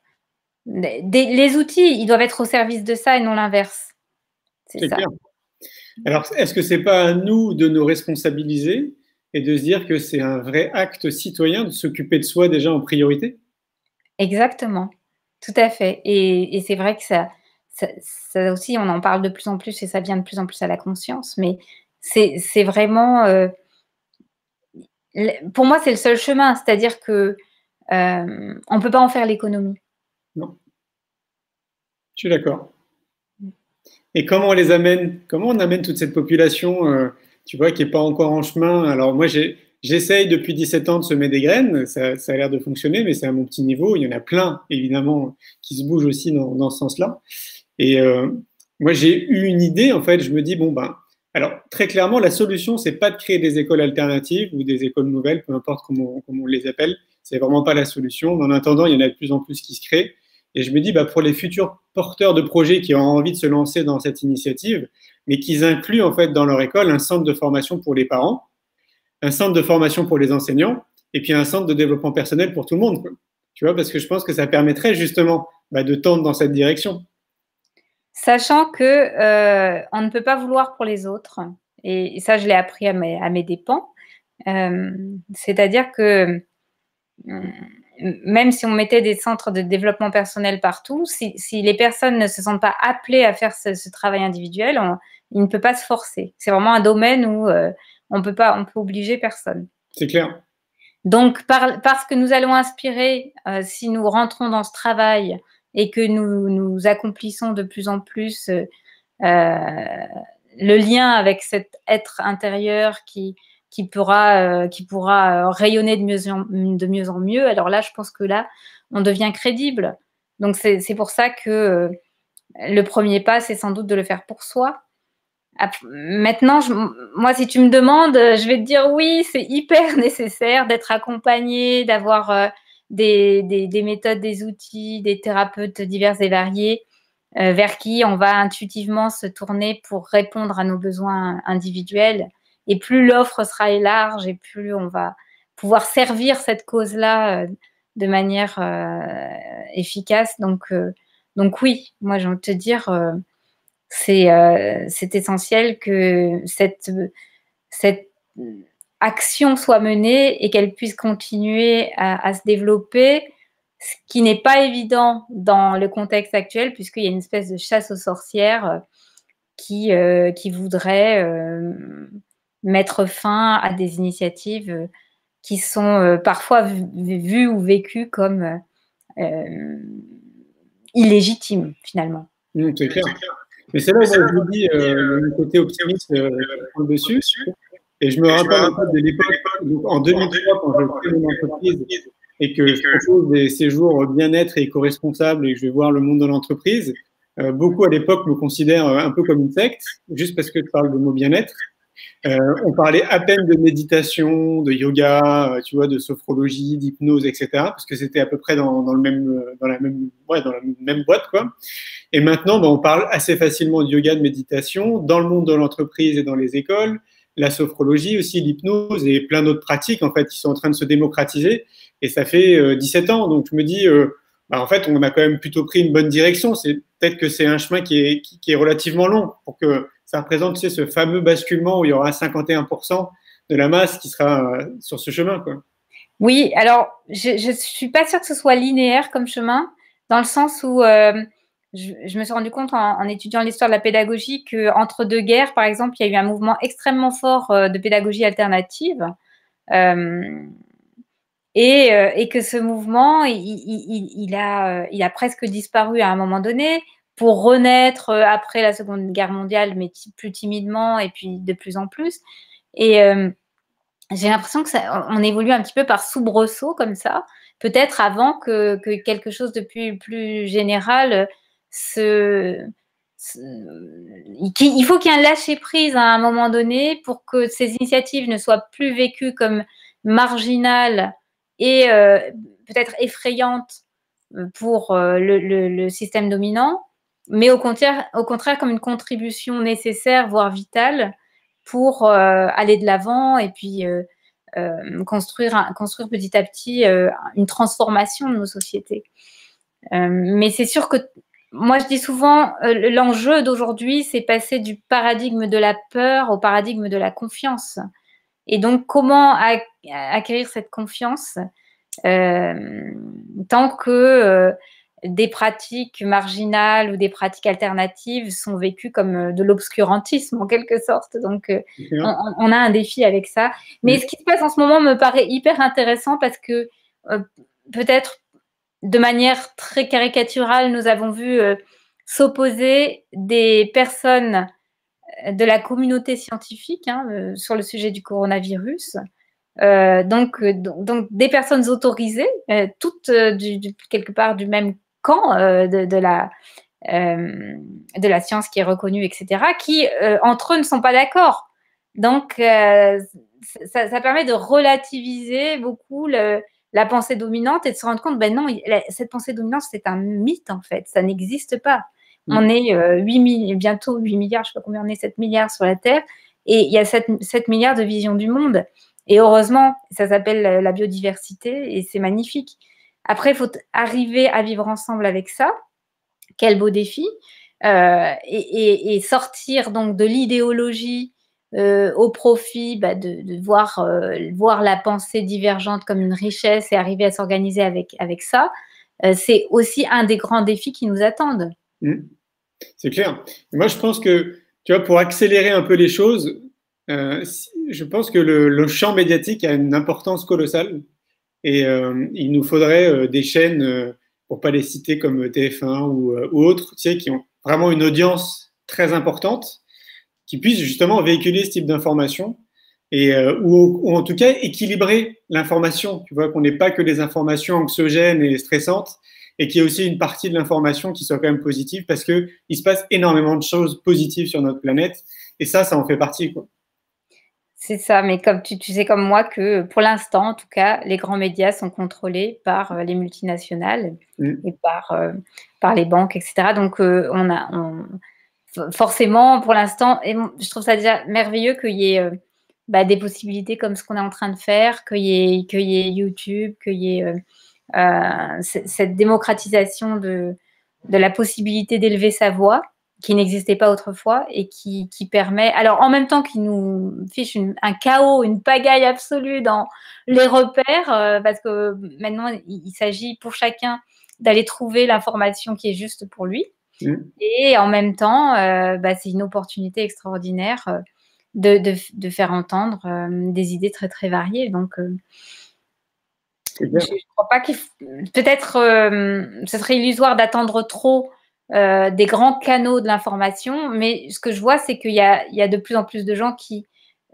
les outils, ils doivent être au service de ça et non l'inverse. C'est ça. Clair. Alors, est-ce que c'est pas à nous de nous responsabiliser et de se dire que c'est un vrai acte citoyen de s'occuper de soi déjà en priorité? Exactement, tout à fait. Et c'est vrai que ça aussi, on en parle de plus en plus et ça vient de plus en plus à la conscience, mais c'est vraiment, pour moi, c'est le seul chemin. C'est-à-dire que on ne peut pas en faire l'économie. Non, je suis d'accord. Et comment on les amène? Comment on amène toute cette population, tu vois, qui n'est pas encore en chemin? Alors moi, j'essaye depuis 17 ans de semer des graines, ça a l'air de fonctionner, mais c'est à mon petit niveau. Il y en a plein, évidemment, qui se bougent aussi dans ce sens-là. Et moi, j'ai eu une idée, en fait, je me dis, bon, ben, alors très clairement, la solution, c'est pas de créer des écoles alternatives ou des écoles nouvelles, peu importe comment on les appelle, c'est vraiment pas la solution. Mais en attendant, il y en a de plus en plus qui se créent. Et je me dis, bah, pour les futurs porteurs de projets qui ont envie de se lancer dans cette initiative, mais qu'ils incluent en fait dans leur école un centre de formation pour les parents, un centre de formation pour les enseignants, et puis un centre de développement personnel pour tout le monde, quoi. Tu vois, parce que je pense que ça permettrait justement de tendre dans cette direction. Sachant que on ne peut pas vouloir pour les autres, et ça, je l'ai appris à mes dépens. C'est-à-dire que même si on mettait des centres de développement personnel partout, si les personnes ne se sentent pas appelées à faire ce travail individuel, il ne peut pas se forcer. C'est vraiment un domaine où on peut obliger personne. C'est clair. Donc, parce que nous allons inspirer, si nous rentrons dans ce travail et que nous accomplissons de plus en plus le lien avec cet être intérieur qui pourra rayonner de mieux en mieux, alors là, je pense que là, on devient crédible. Donc, c'est pour ça que le premier pas, c'est sans doute de le faire pour soi. Maintenant, moi, si tu me demandes, je vais te dire oui, c'est hyper nécessaire d'être accompagné, d'avoir des méthodes, des outils, des thérapeutes divers et variés vers qui on va intuitivement se tourner pour répondre à nos besoins individuels. Et plus l'offre sera large et plus on va pouvoir servir cette cause-là de manière efficace. Donc oui, moi j'ai envie de te dire, c'est essentiel que cette action soit menée et qu'elle puisse continuer à se développer, ce qui n'est pas évident dans le contexte actuel, puisqu'il y a une espèce de chasse aux sorcières qui voudrait mettre fin à des initiatives qui sont parfois vues ou vécues comme illégitimes, finalement. C'est clair. Mais c'est là où je vous dis, le côté optimiste qui prend le dessus. Et je me rappelle en fait de l'époque, en 2003, quand je crée mon entreprise et que je propose des séjours bien-être et éco-responsables et que je vais voir le monde de l'entreprise, beaucoup à l'époque me considèrent un peu comme une secte, juste parce que je parle de mot bien-être. On parlait à peine de méditation, de yoga, tu vois, de sophrologie, d'hypnose, etc. Parce que c'était à peu près dans la même boîte, quoi. Et maintenant, on parle assez facilement de yoga, de méditation dans le monde de l'entreprise et dans les écoles, la sophrologie aussi, l'hypnose et plein d'autres pratiques en fait qui sont en train de se démocratiser. Et ça fait 17 ans, donc je me dis, en fait, on a quand même plutôt pris une bonne direction. C'est peut-être que c'est un chemin qui est relativement long pour que ça représente, tu sais, ce fameux basculement où il y aura 51% de la masse qui sera sur ce chemin, quoi. Oui, alors je suis pas sûre que ce soit linéaire comme chemin, dans le sens où je me suis rendu compte en étudiant l'histoire de la pédagogie qu'entre deux guerres, par exemple, il y a eu un mouvement extrêmement fort de pédagogie alternative et que ce mouvement, il a presque disparu à un moment donné pour renaître après la Seconde Guerre mondiale, mais plus timidement et puis de plus en plus. Et j'ai l'impression on évolue un petit peu par soubresaut comme ça, peut-être avant que quelque chose de plus général il faut qu'il y ait un lâcher-prise à un moment donné pour que ces initiatives ne soient plus vécues comme marginale et peut-être effrayante pour le système dominant, mais au contraire comme une contribution nécessaire, voire vitale, pour aller de l'avant et puis construire petit à petit une transformation de nos sociétés. Mais c'est sûr que moi, je dis souvent, l'enjeu d'aujourd'hui, c'est passer du paradigme de la peur au paradigme de la confiance. Et donc, comment acquérir cette confiance tant que des pratiques marginales ou des pratiques alternatives sont vécues comme de l'obscurantisme, en quelque sorte. Donc, on a un défi avec ça. Mais ce qui se passe en ce moment me paraît hyper intéressant parce que peut-être de manière très caricaturale, nous avons vu s'opposer des personnes de la communauté scientifique sur le sujet du coronavirus. Donc, des personnes autorisées, toutes quelque part du même camp de la science qui est reconnue, etc., qui, entre eux, ne sont pas d'accord. Donc, ça permet de relativiser beaucoup la pensée dominante et de se rendre compte, ben non, cette pensée dominante, c'est un mythe, en fait. Ça n'existe pas. On est bientôt 8 milliards, je ne sais pas combien on est, 7 milliards sur la Terre, et il y a 7 milliards de visions du monde. Et heureusement, ça s'appelle la biodiversité et c'est magnifique. Après, il faut arriver à vivre ensemble avec ça. Quel beau défi. Et sortir donc de l'idéologie au profit de voir la pensée divergente comme une richesse et arriver à s'organiser avec ça. C'est aussi un des grands défis qui nous attendent. C'est clair. Et moi, je pense que, tu vois, pour accélérer un peu les choses, je pense que le champ médiatique a une importance colossale et il nous faudrait des chaînes, pour pas les citer comme TF1 ou autres, tu sais, qui ont vraiment une audience très importante, qui puissent justement véhiculer ce type d'information et ou en tout cas équilibrer l'information. Tu vois, qu'on n'ait pas que des informations anxiogènes et stressantes et qu'il y ait aussi une partie de l'information qui soit quand même positive parce que il se passe énormément de choses positives sur notre planète et ça en fait partie, quoi. C'est ça, mais comme tu sais comme moi que pour l'instant, en tout cas, les grands médias sont contrôlés par les multinationales et par les banques, etc. Donc, forcément, pour l'instant, et je trouve ça déjà merveilleux qu'il y ait des possibilités comme ce qu'on est en train de faire, qu'il y ait YouTube, qu'il y ait cette démocratisation de la possibilité d'élever sa voix, qui n'existait pas autrefois et qui permet, alors en même temps qu'il nous fiche un chaos, une pagaille absolue dans les repères, parce que maintenant il s'agit pour chacun d'aller trouver l'information qui est juste pour lui. Et en même temps, c'est une opportunité extraordinaire de faire entendre des idées très très variées. Donc, je ne crois pas qu'il peut-être ce serait illusoire d'attendre trop des grands canaux de l'information, mais ce que je vois, c'est qu'il y a de plus en plus de gens qui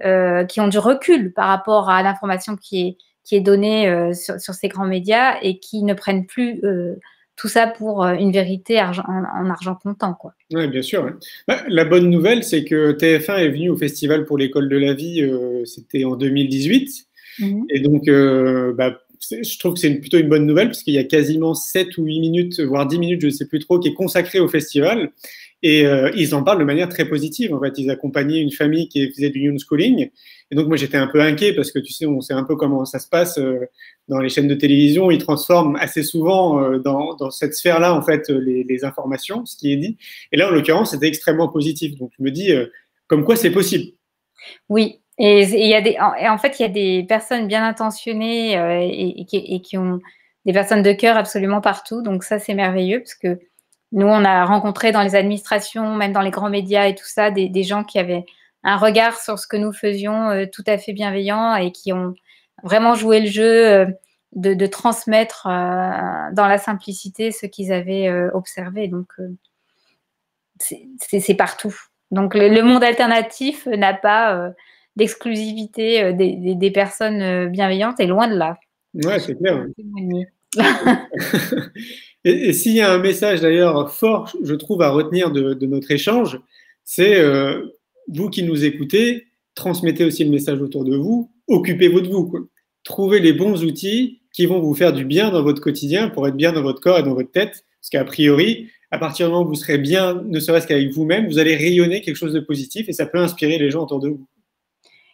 ont du recul par rapport à l'information qui est donnée sur ces grands médias et qui ne prennent plus tout ça pour une vérité en argent comptant, quoi. Oui, bien sûr. Ouais. La bonne nouvelle, c'est que TF1 est venu au Festival pour l'école de la vie, c'était en 2018. Et donc, je trouve que c'est plutôt une bonne nouvelle parce qu'il y a quasiment 7 ou 8 minutes, voire 10 minutes, je ne sais plus trop, qui est consacrée au festival. Et ils en parlent de manière très positive. En fait, ils accompagnaient une famille qui faisait du homeschooling. Et donc, moi, j'étais un peu inquiet parce que, tu sais, on sait un peu comment ça se passe dans les chaînes de télévision. Ils transforment assez souvent dans cette sphère-là, en fait, les informations, ce qui est dit. Et là, en l'occurrence, c'était extrêmement positif. Donc, je me dis, comme quoi c'est possible. Oui. Et en fait, il y a des personnes bien intentionnées et qui ont des personnes de cœur absolument partout. Donc ça, c'est merveilleux parce que nous, on a rencontré dans les administrations, même dans les grands médias et tout ça, des gens qui avaient un regard sur ce que nous faisions tout à fait bienveillant et qui ont vraiment joué le jeu de transmettre dans la simplicité ce qu'ils avaient observé. Donc, c'est partout. Donc, le monde alternatif n'a pas d'exclusivité des personnes bienveillantes et loin de là. Ouais, c'est clair. Et s'il y a un message d'ailleurs fort, je trouve, à retenir de notre échange, c'est vous qui nous écoutez, transmettez aussi le message autour de vous, occupez-vous de vous, quoi. trouver les bons outils qui vont vous faire du bien dans votre quotidien pour être bien dans votre corps et dans votre tête. Parce qu'a priori, à partir du moment où vous serez bien, ne serait-ce qu'avec vous-même, vous allez rayonner quelque chose de positif et ça peut inspirer les gens autour de vous.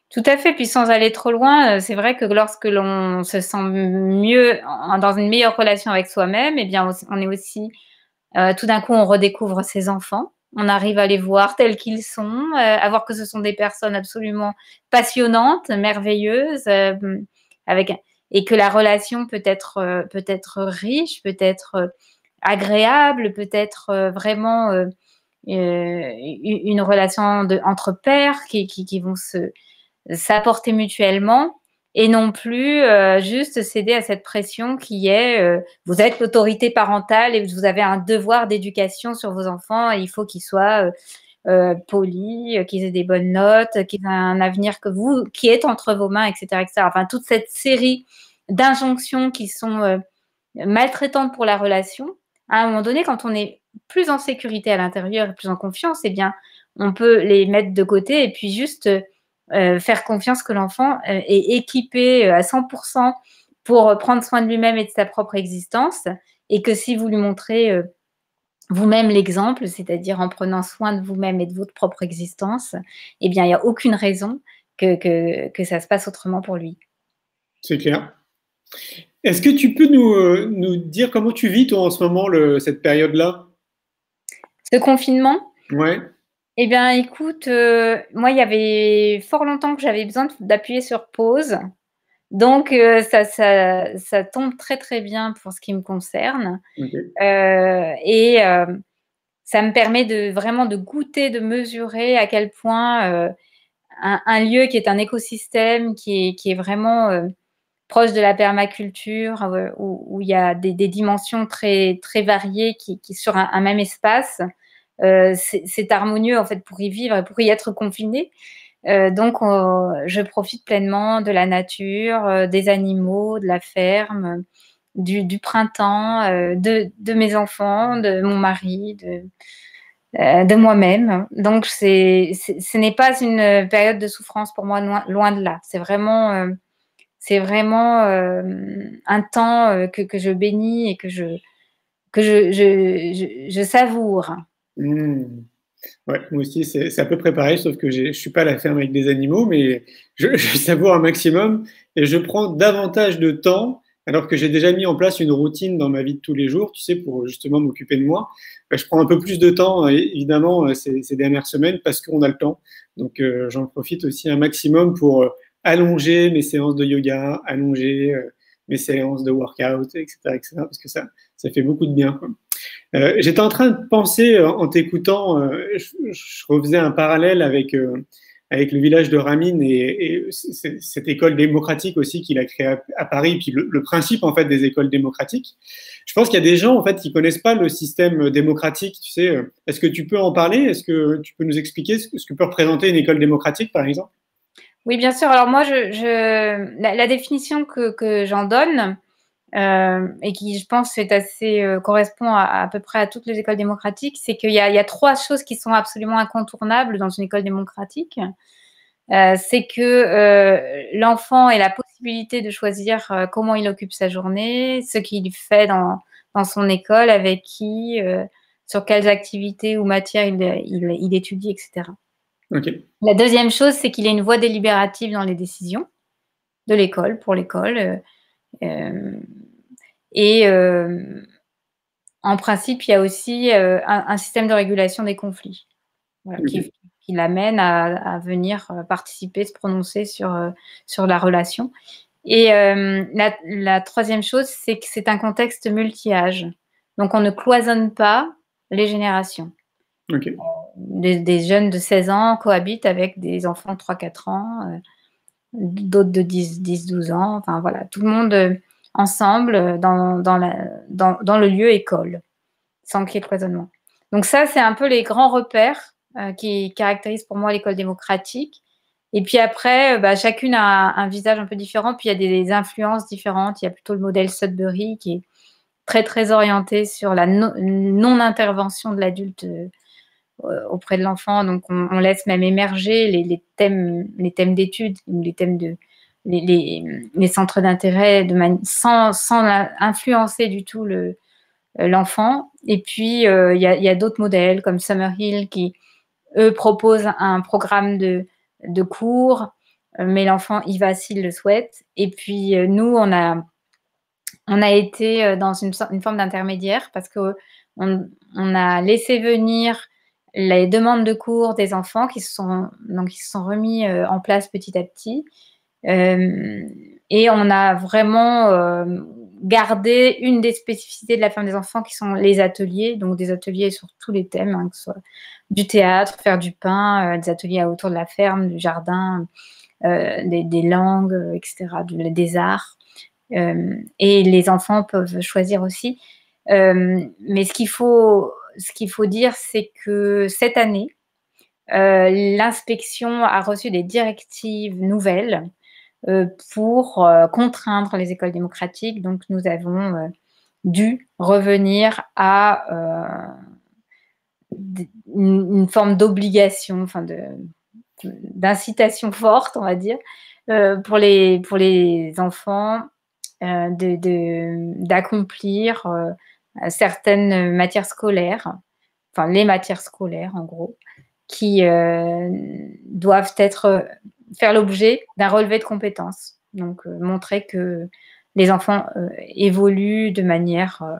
Tout à fait, puis sans aller trop loin, c'est vrai que lorsque l'on se sent mieux, dans une meilleure relation avec soi-même, eh bien, on est aussi, tout d'un coup, on redécouvre ses enfants. On arrive à les voir tels qu'ils sont, à voir que ce sont des personnes absolument passionnantes, merveilleuses, avec et que la relation peut être riche, peut être, agréable, peut être, vraiment, une relation entre pairs qui vont s'apporter mutuellement et non plus juste céder à cette pression qui est vous êtes l'autorité parentale et vous avez un devoir d'éducation sur vos enfants et il faut qu'ils soient polis, qu'ils aient des bonnes notes, qu'ils aient un avenir qui est entre vos mains, etc., etc. Enfin, toute cette série d'injonctions qui sont maltraitantes pour la relation. À un moment donné, quand on est plus en sécurité à l'intérieur et plus en confiance, eh bien, on peut les mettre de côté et puis juste faire confiance que l'enfant est équipé à 100% pour prendre soin de lui-même et de sa propre existence et que si vous lui montrez vous-même l'exemple, c'est-à-dire en prenant soin de vous-même et de votre propre existence, eh bien, il n'y a aucune raison que ça se passe autrement pour lui. C'est clair. Est-ce que tu peux nous dire comment tu vis, toi, en ce moment, cette période-là? Ce confinement, Ouais. eh bien, écoute, moi, il y avait fort longtemps que j'avais besoin d'appuyer sur pause. Donc, ça tombe très, très bien pour ce qui me concerne. Okay. Et ça me permet vraiment de goûter, de mesurer à quel point un lieu qui est un écosystème, qui est vraiment proche de la permaculture, où il y a des dimensions très, très variées qui sur un même espace, c'est harmonieux en fait pour y vivre et pour y être confiné. Donc, je profite pleinement de la nature, des animaux, de la ferme, du printemps, de mes enfants, de mon mari, de moi-même. Donc, ce n'est pas une période de souffrance pour moi, loin de là. C'est vraiment un temps que je bénis et que je savoure. Mmh. Ouais, moi aussi, c'est à peu près pareil, sauf que je ne suis pas à la ferme avec des animaux, mais je savoure un maximum et je prends davantage de temps, alors que j'ai déjà mis en place une routine dans ma vie de tous les jours, tu sais, pour justement m'occuper de moi. Je prends un peu plus de temps, évidemment, ces dernières semaines, parce qu'on a le temps. Donc, j'en profite aussi un maximum pour allonger mes séances de yoga, allonger mes séances de workout, etc., etc., parce que ça fait beaucoup de bien, quoi. J'étais en train de penser en t'écoutant, je refaisais un parallèle avec le village de Ramin et cette école démocratique aussi qu'il a créée à Paris, puis le principe en fait des écoles démocratiques. Je pense qu'il y a des gens en fait qui connaissent pas le système démocratique. Tu sais, est-ce que tu peux en parler? Est-ce que tu peux nous expliquer ce que peut représenter une école démocratique, par exemple? Oui, bien sûr. Alors moi, la définition que j'en donne, et qui, je pense, est assez correspond à peu près à toutes les écoles démocratiques, c'est qu'il y a 3 choses qui sont absolument incontournables dans une école démocratique. C'est que l'enfant ait la possibilité de choisir comment il occupe sa journée, ce qu'il fait dans son école, avec qui, sur quelles activités ou matières il étudie, etc. Ok. La deuxième chose, c'est qu'il ait une voix délibérative dans les décisions de l'école, pour l'école. Et en principe, il y a aussi un système de régulation des conflits, voilà, Ok. qui l'amène à venir participer, se prononcer sur la relation. Et la troisième chose, c'est que c'est un contexte multi-âge. Donc, on ne cloisonne pas les générations. Ok. Des jeunes de 16 ans cohabitent avec des enfants de 3-4 ans, d'autres de 10-12 ans. Enfin, voilà, tout le monde ensemble dans le lieu école, sans qu'il y ait de cloisonnement. Donc ça, c'est un peu les grands repères qui caractérisent pour moi l'école démocratique. Et puis après, chacune a un visage un peu différent, puis il y a des influences différentes. Il y a plutôt le modèle Sudbury qui est très, très orienté sur la non-intervention de l'adulte auprès de l'enfant. Donc, on laisse même émerger les thèmes d'études ou les thèmes les centres d'intérêt sans influencer du tout l'enfant. Et puis, il y a d'autres modèles comme Summerhill qui, eux, proposent un programme de cours, mais l'enfant y va s'il le souhaite. Et puis, nous, on a été dans une forme d'intermédiaire parce qu'on a laissé venir les demandes de cours des enfants qui se sont remis en place petit à petit. Et on a vraiment gardé une des spécificités de la ferme des enfants qui sont les ateliers, donc des ateliers sur tous les thèmes, hein, que ce soit du théâtre, faire du pain, des ateliers autour de la ferme, du jardin, des langues, etc., des arts. Et les enfants peuvent choisir aussi. Mais ce qu'il faut dire, c'est que cette année, l'inspection a reçu des directives nouvelles pour contraindre les écoles démocratiques. Donc, nous avons dû revenir à une forme d'obligation, enfin d'incitation forte, on va dire, pour les enfants d'accomplir certaines matières scolaires, enfin les matières scolaires en gros, qui doivent faire l'objet d'un relevé de compétences. Donc, montrer que les enfants évoluent de manière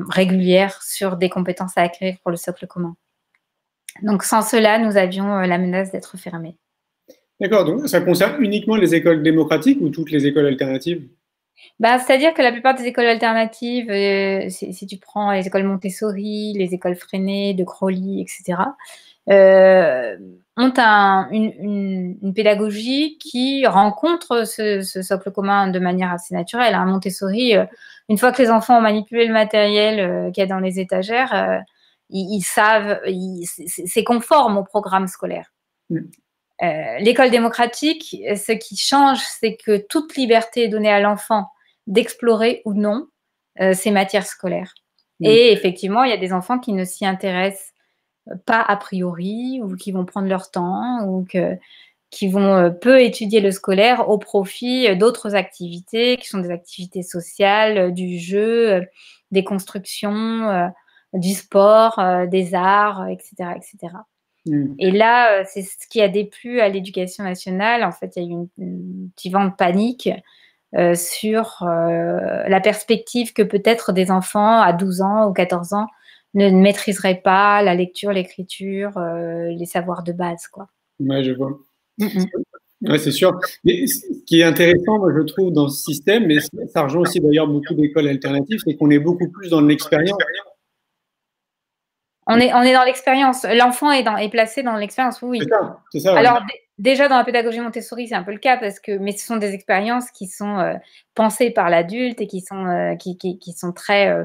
régulière sur des compétences à acquérir pour le socle commun. Donc, sans cela, nous avions la menace d'être fermés. D'accord, donc ça concerne uniquement les écoles démocratiques ou toutes les écoles alternatives? C'est-à-dire que la plupart des écoles alternatives, si tu prends les écoles Montessori, les écoles Freinet, de Crowley, etc., ont une pédagogie qui rencontre ce socle commun de manière assez naturelle. À Montessori, une fois que les enfants ont manipulé le matériel qu'il y a dans les étagères, ils savent, c'est conforme au programme scolaire. L'école démocratique, ce qui change, c'est que toute liberté est donnée à l'enfant d'explorer ou non ces matières scolaires. Et effectivement, il y a des enfants qui ne s'y intéressent pas a priori, ou qui vont prendre leur temps, ou qui vont peu étudier le scolaire au profit d'autres activités, qui sont des activités sociales, du jeu, des constructions, du sport, des arts, etc., etc. Et là, c'est ce qui a déplu à l'éducation nationale. En fait, il y a eu une petit vent de panique sur la perspective que peut-être des enfants à 12 ans ou 14 ans ne maîtriseraient pas la lecture, l'écriture, les savoirs de base, quoi. Ouais, je vois. Ouais, c'est sûr. Mais ce qui est intéressant, moi, je trouve, dans ce système, mais ça rejoint aussi d'ailleurs beaucoup d'écoles alternatives, c'est qu'on est beaucoup plus dans l'expérience. On est dans l'expérience. L'enfant est placé dans l'expérience, oui. C'est ça. Alors, déjà, dans la pédagogie Montessori, c'est un peu le cas, mais ce sont des expériences qui sont pensées par l'adulte et qui sont très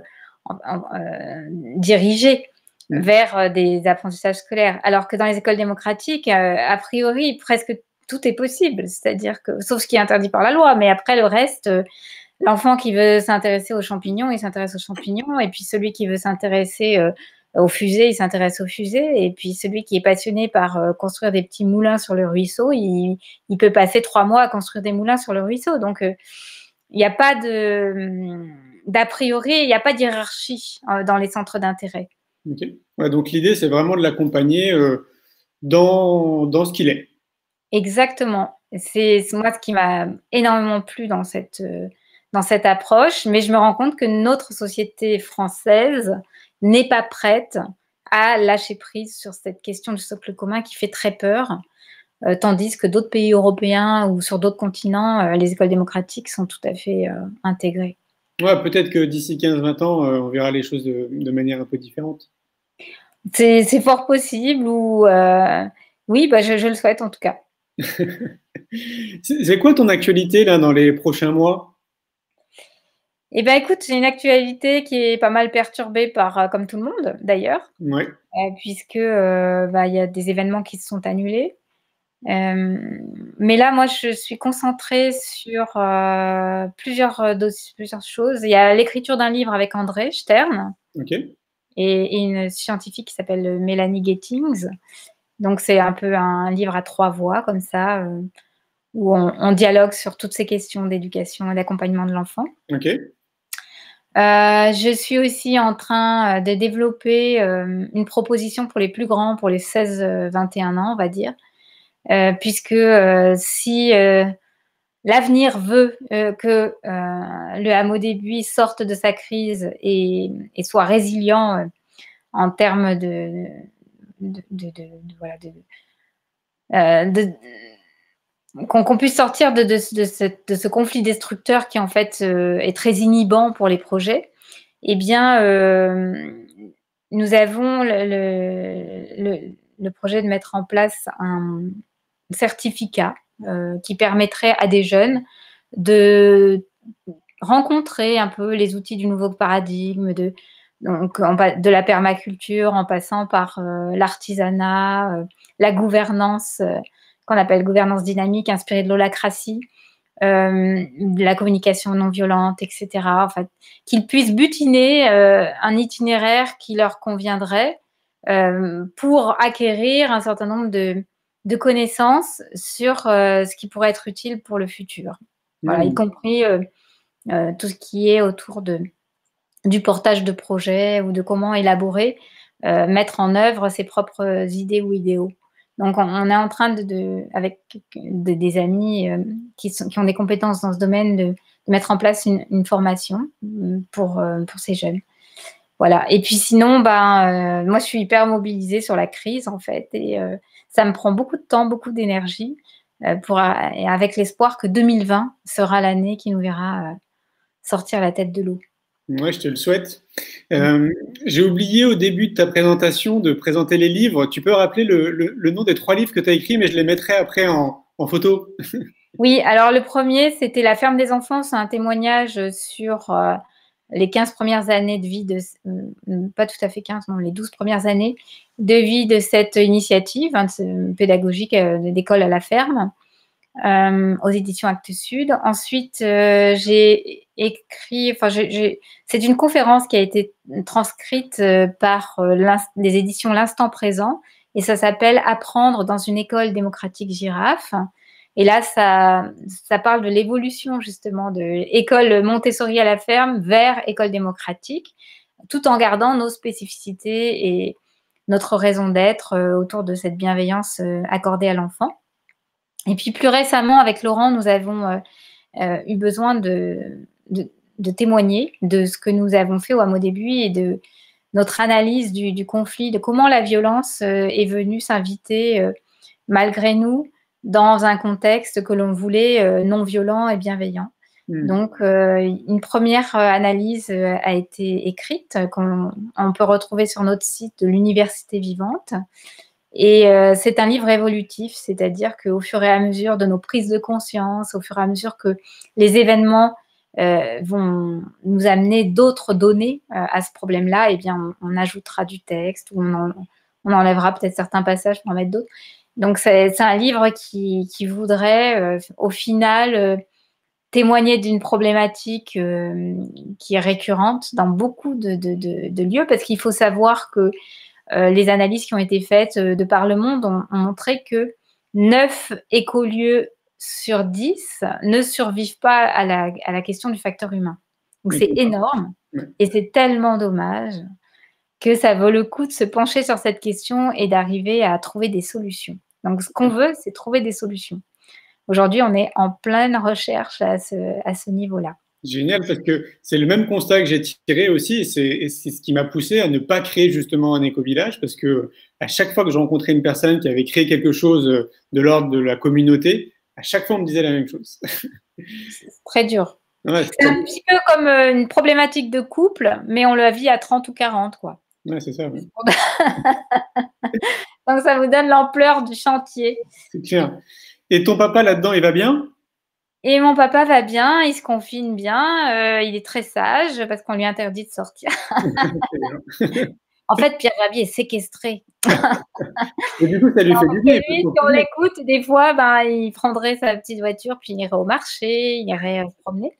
dirigées vers des apprentissages scolaires. Alors que dans les écoles démocratiques, a priori, presque tout est possible. C'est-à-dire que, sauf ce qui est interdit par la loi, mais après le reste, l'enfant qui veut s'intéresser aux champignons, il s'intéresse aux champignons, et puis celui qui veut s'intéresser aux fusées, il s'intéresse aux fusées, et puis celui qui est passionné par construire des petits moulins sur le ruisseau, il peut passer 3 mois à construire des moulins sur le ruisseau. Donc, il n'y a pas d'a priori, il n'y a pas de hiérarchie dans les centres d'intérêt. Okay. Ouais, donc l'idée, c'est vraiment de l'accompagner dans ce qu'il est. Exactement. C'est moi ce qui m'a énormément plu dans cette approche, mais je me rends compte que notre société française n'est pas prête à lâcher prise sur cette question du socle commun qui fait très peur, tandis que d'autres pays européens ou sur d'autres continents, les écoles démocratiques sont tout à fait intégrées. Ouais, peut-être que d'ici 15-20 ans, on verra les choses de manière un peu différente. C'est fort possible, ou oui, je le souhaite en tout cas. C'est quoi ton actualité là dans les prochains mois? Eh bien, écoute, j'ai une actualité qui est pas mal perturbée par, comme tout le monde d'ailleurs, Ouais. puisque il y a des événements qui se sont annulés. Mais là, moi, je suis concentrée sur plusieurs choses. Il y a l'écriture d'un livre avec André Stern et une scientifique qui s'appelle Melanie Gettings. Donc, c'est un peu un livre à 3 voix, comme ça, où on dialogue sur toutes ces questions d'éducation et d'accompagnement de l'enfant. Ok. Je suis aussi en train de développer une proposition pour les plus grands, pour les 16-21 ans, on va dire, puisque si l'avenir veut que le hameau des Buis sorte de sa crise et soit résilient en termes qu'on puisse sortir de ce conflit destructeur qui en fait est très inhibant pour les projets, eh bien nous avons le projet de mettre en place un certificat qui permettrait à des jeunes de rencontrer un peu les outils du nouveau paradigme, donc de la permaculture en passant par l'artisanat, la gouvernance qu'on appelle gouvernance dynamique inspirée de l'holacratie, de la communication non violente, etc. En fait, qu'ils puissent butiner un itinéraire qui leur conviendrait pour acquérir un certain nombre de connaissances sur ce qui pourrait être utile pour le futur. Voilà, y compris tout ce qui est autour du portage de projets ou de comment élaborer, mettre en œuvre ses propres idées ou idéaux. Donc, on est en train avec des amis qui ont des compétences dans ce domaine de mettre en place une formation pour ces jeunes. Voilà. Et puis sinon, moi, je suis hyper mobilisée sur la crise, en fait, et ça me prend beaucoup de temps, beaucoup d'énergie, avec l'espoir que 2020 sera l'année qui nous verra sortir la tête de l'eau. Ouais, je te le souhaite. J'ai oublié au début de ta présentation de présenter les livres. Tu peux rappeler le nom des 3 livres que tu as écrits, mais je les mettrai après en photo. Oui, alors le premier, c'était La ferme des enfants. C'est un témoignage sur les 15 premières années de vie, pas tout à fait 15, non, les 12 premières années de vie de cette initiative pédagogique d'école à la ferme, aux éditions Actes Sud. Ensuite, j'ai écrit, c'est une conférence qui a été transcrite par les éditions L'Instant Présent, et ça s'appelle Apprendre dans une école démocratique girafe. Et là, ça parle de l'évolution justement de école Montessori à la ferme vers école démocratique, tout en gardant nos spécificités et notre raison d'être autour de cette bienveillance accordée à l'enfant. Et puis plus récemment, avec Laurent, nous avons eu besoin de témoigner de ce que nous avons fait au hameau des Buis et de notre analyse du conflit, de comment la violence est venue s'inviter malgré nous dans un contexte que l'on voulait non violent et bienveillant. Donc, une première analyse a été écrite, qu'on peut retrouver sur notre site de l'Université vivante. Et c'est un livre évolutif, c'est-à-dire qu'au fur et à mesure de nos prises de conscience, au fur et à mesure que les événements vont nous amener d'autres données à ce problème-là, eh bien, on ajoutera du texte ou on enlèvera peut-être certains passages pour en mettre d'autres. Donc, c'est un livre qui voudrait, au final, témoigner d'une problématique qui est récurrente dans beaucoup de lieux, parce qu'il faut savoir que les analyses qui ont été faites de par le monde ont montré que 9 écolieux sur 10 ne survivent pas à la question du facteur humain. Donc, c'est énorme et c'est tellement dommage que ça vaut le coup de se pencher sur cette question et d'arriver à trouver des solutions. Donc, ce qu'on veut, c'est trouver des solutions. Aujourd'hui, on est en pleine recherche à ce niveau-là. Génial, parce que c'est le même constat que j'ai tiré aussi, et c'est ce qui m'a poussé à ne pas créer justement un éco-village, parce que à chaque fois que je rencontrais une personne qui avait créé quelque chose de l'ordre de la communauté, à chaque fois on me disait la même chose. C'est très dur. Ouais, c'est un petit peu comme une problématique de couple, mais on la vit à 30 ou 40, quoi. Ouais, c'est ça. Ouais. Donc, ça vous donne l'ampleur du chantier. C'est clair. Et ton papa, là-dedans, il va bien? Et mon papa va bien, il se confine bien, il est très sage parce qu'on lui interdit de sortir. En fait, Pierre Rabhi est séquestré. Et du coup, ça lui fait du bien. Lui, si on l'écoute, des fois, il prendrait sa petite voiture, puis il irait au marché, il irait se promener.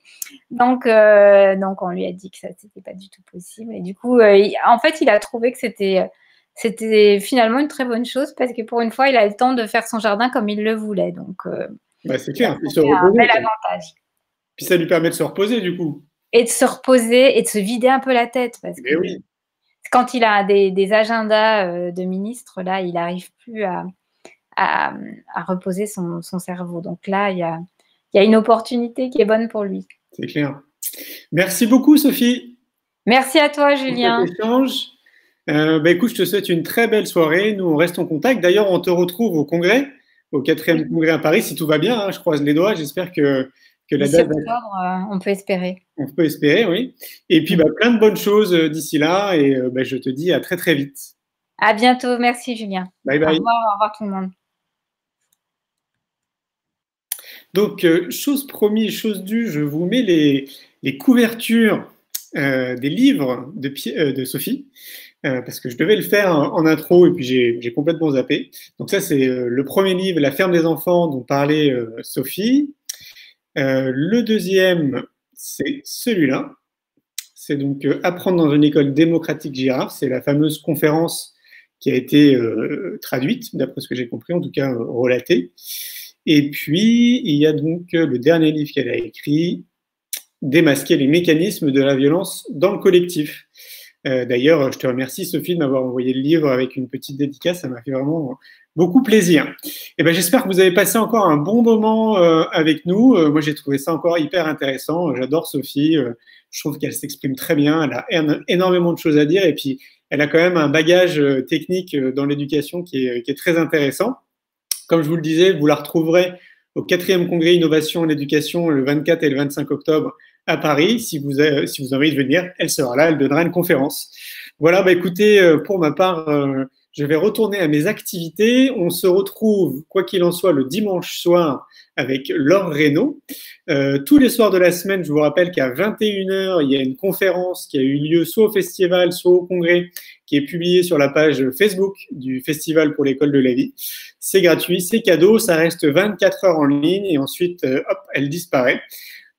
Donc, on lui a dit que ça, c'était pas du tout possible. Et du coup, en fait, il a trouvé que c'était finalement une très bonne chose parce que pour une fois, il a le temps de faire son jardin comme il le voulait. Donc, Bah, c'est clair, puis se C'est un reposer. bel avantage. Puis ça lui permet de se reposer du coup. Et de se reposer et de se vider un peu la tête parce Mais que oui. quand il a des agendas de ministres, là, il n'arrive plus à reposer son cerveau. Donc là, il y a une opportunité qui est bonne pour lui. C'est clair. Merci beaucoup, Sophie. Merci à toi, Pour Julien. cet échange. Bah, écoute, je te souhaite une très belle soirée. Nous, on reste en contact. D'ailleurs, on te retrouve au congrès, au 4e congrès à Paris, si tout va bien. Hein, je croise les doigts. J'espère que la D'ici date va... octobre, on peut espérer. On peut espérer, oui. Et puis, bah, plein de bonnes choses d'ici là. Et bah, je te dis à très, très vite. À bientôt. Merci, Julien. Bye bye. Au revoir tout le monde. Donc, chose promise, chose due, je vous mets les couvertures des livres de Sophie, parce que je devais le faire en intro et puis j'ai complètement zappé. Donc ça, c'est le premier livre, La ferme des enfants, dont parlait Sophie. Le deuxième, c'est celui-là. C'est donc Apprendre dans une école démocratique girafe. C'est la fameuse conférence qui a été traduite, d'après ce que j'ai compris, en tout cas relatée. Et puis, il y a donc le dernier livre qu'elle a écrit, Démasquer les mécanismes de la violence dans le collectif. D'ailleurs, je te remercie, Sophie, de m'avoir envoyé le livre avec une petite dédicace. Ça m'a fait vraiment beaucoup plaisir. Et ben, j'espère que vous avez passé encore un bon moment avec nous. Moi, j'ai trouvé ça encore hyper intéressant. J'adore Sophie. Je trouve qu'elle s'exprime très bien. Elle a énormément de choses à dire. Et puis, elle a quand même un bagage technique dans l'éducation qui est très intéressant. Comme je vous le disais, vous la retrouverez au 4e congrès Innovation en éducation le 24 et le 25 octobre à Paris. Si vous avez envie de venir, elle sera là, elle donnera une conférence. Voilà, bah écoutez, pour ma part, je vais retourner à mes activités. On se retrouve, quoi qu'il en soit, le dimanche soir avec Laure Reynaud. Tous les soirs de la semaine, je vous rappelle qu'à 21h, il y a une conférence qui a eu lieu soit au festival, soit au congrès, qui est publiée sur la page Facebook du Festival pour l'école de la vie. C'est gratuit, c'est cadeau, ça reste 24 heures en ligne et ensuite, hop, elle disparaît.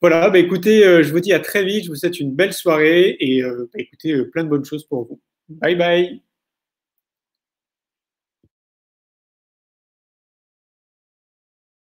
Voilà, bah écoutez, je vous dis à très vite, je vous souhaite une belle soirée et écoutez, plein de bonnes choses pour vous. Bye bye.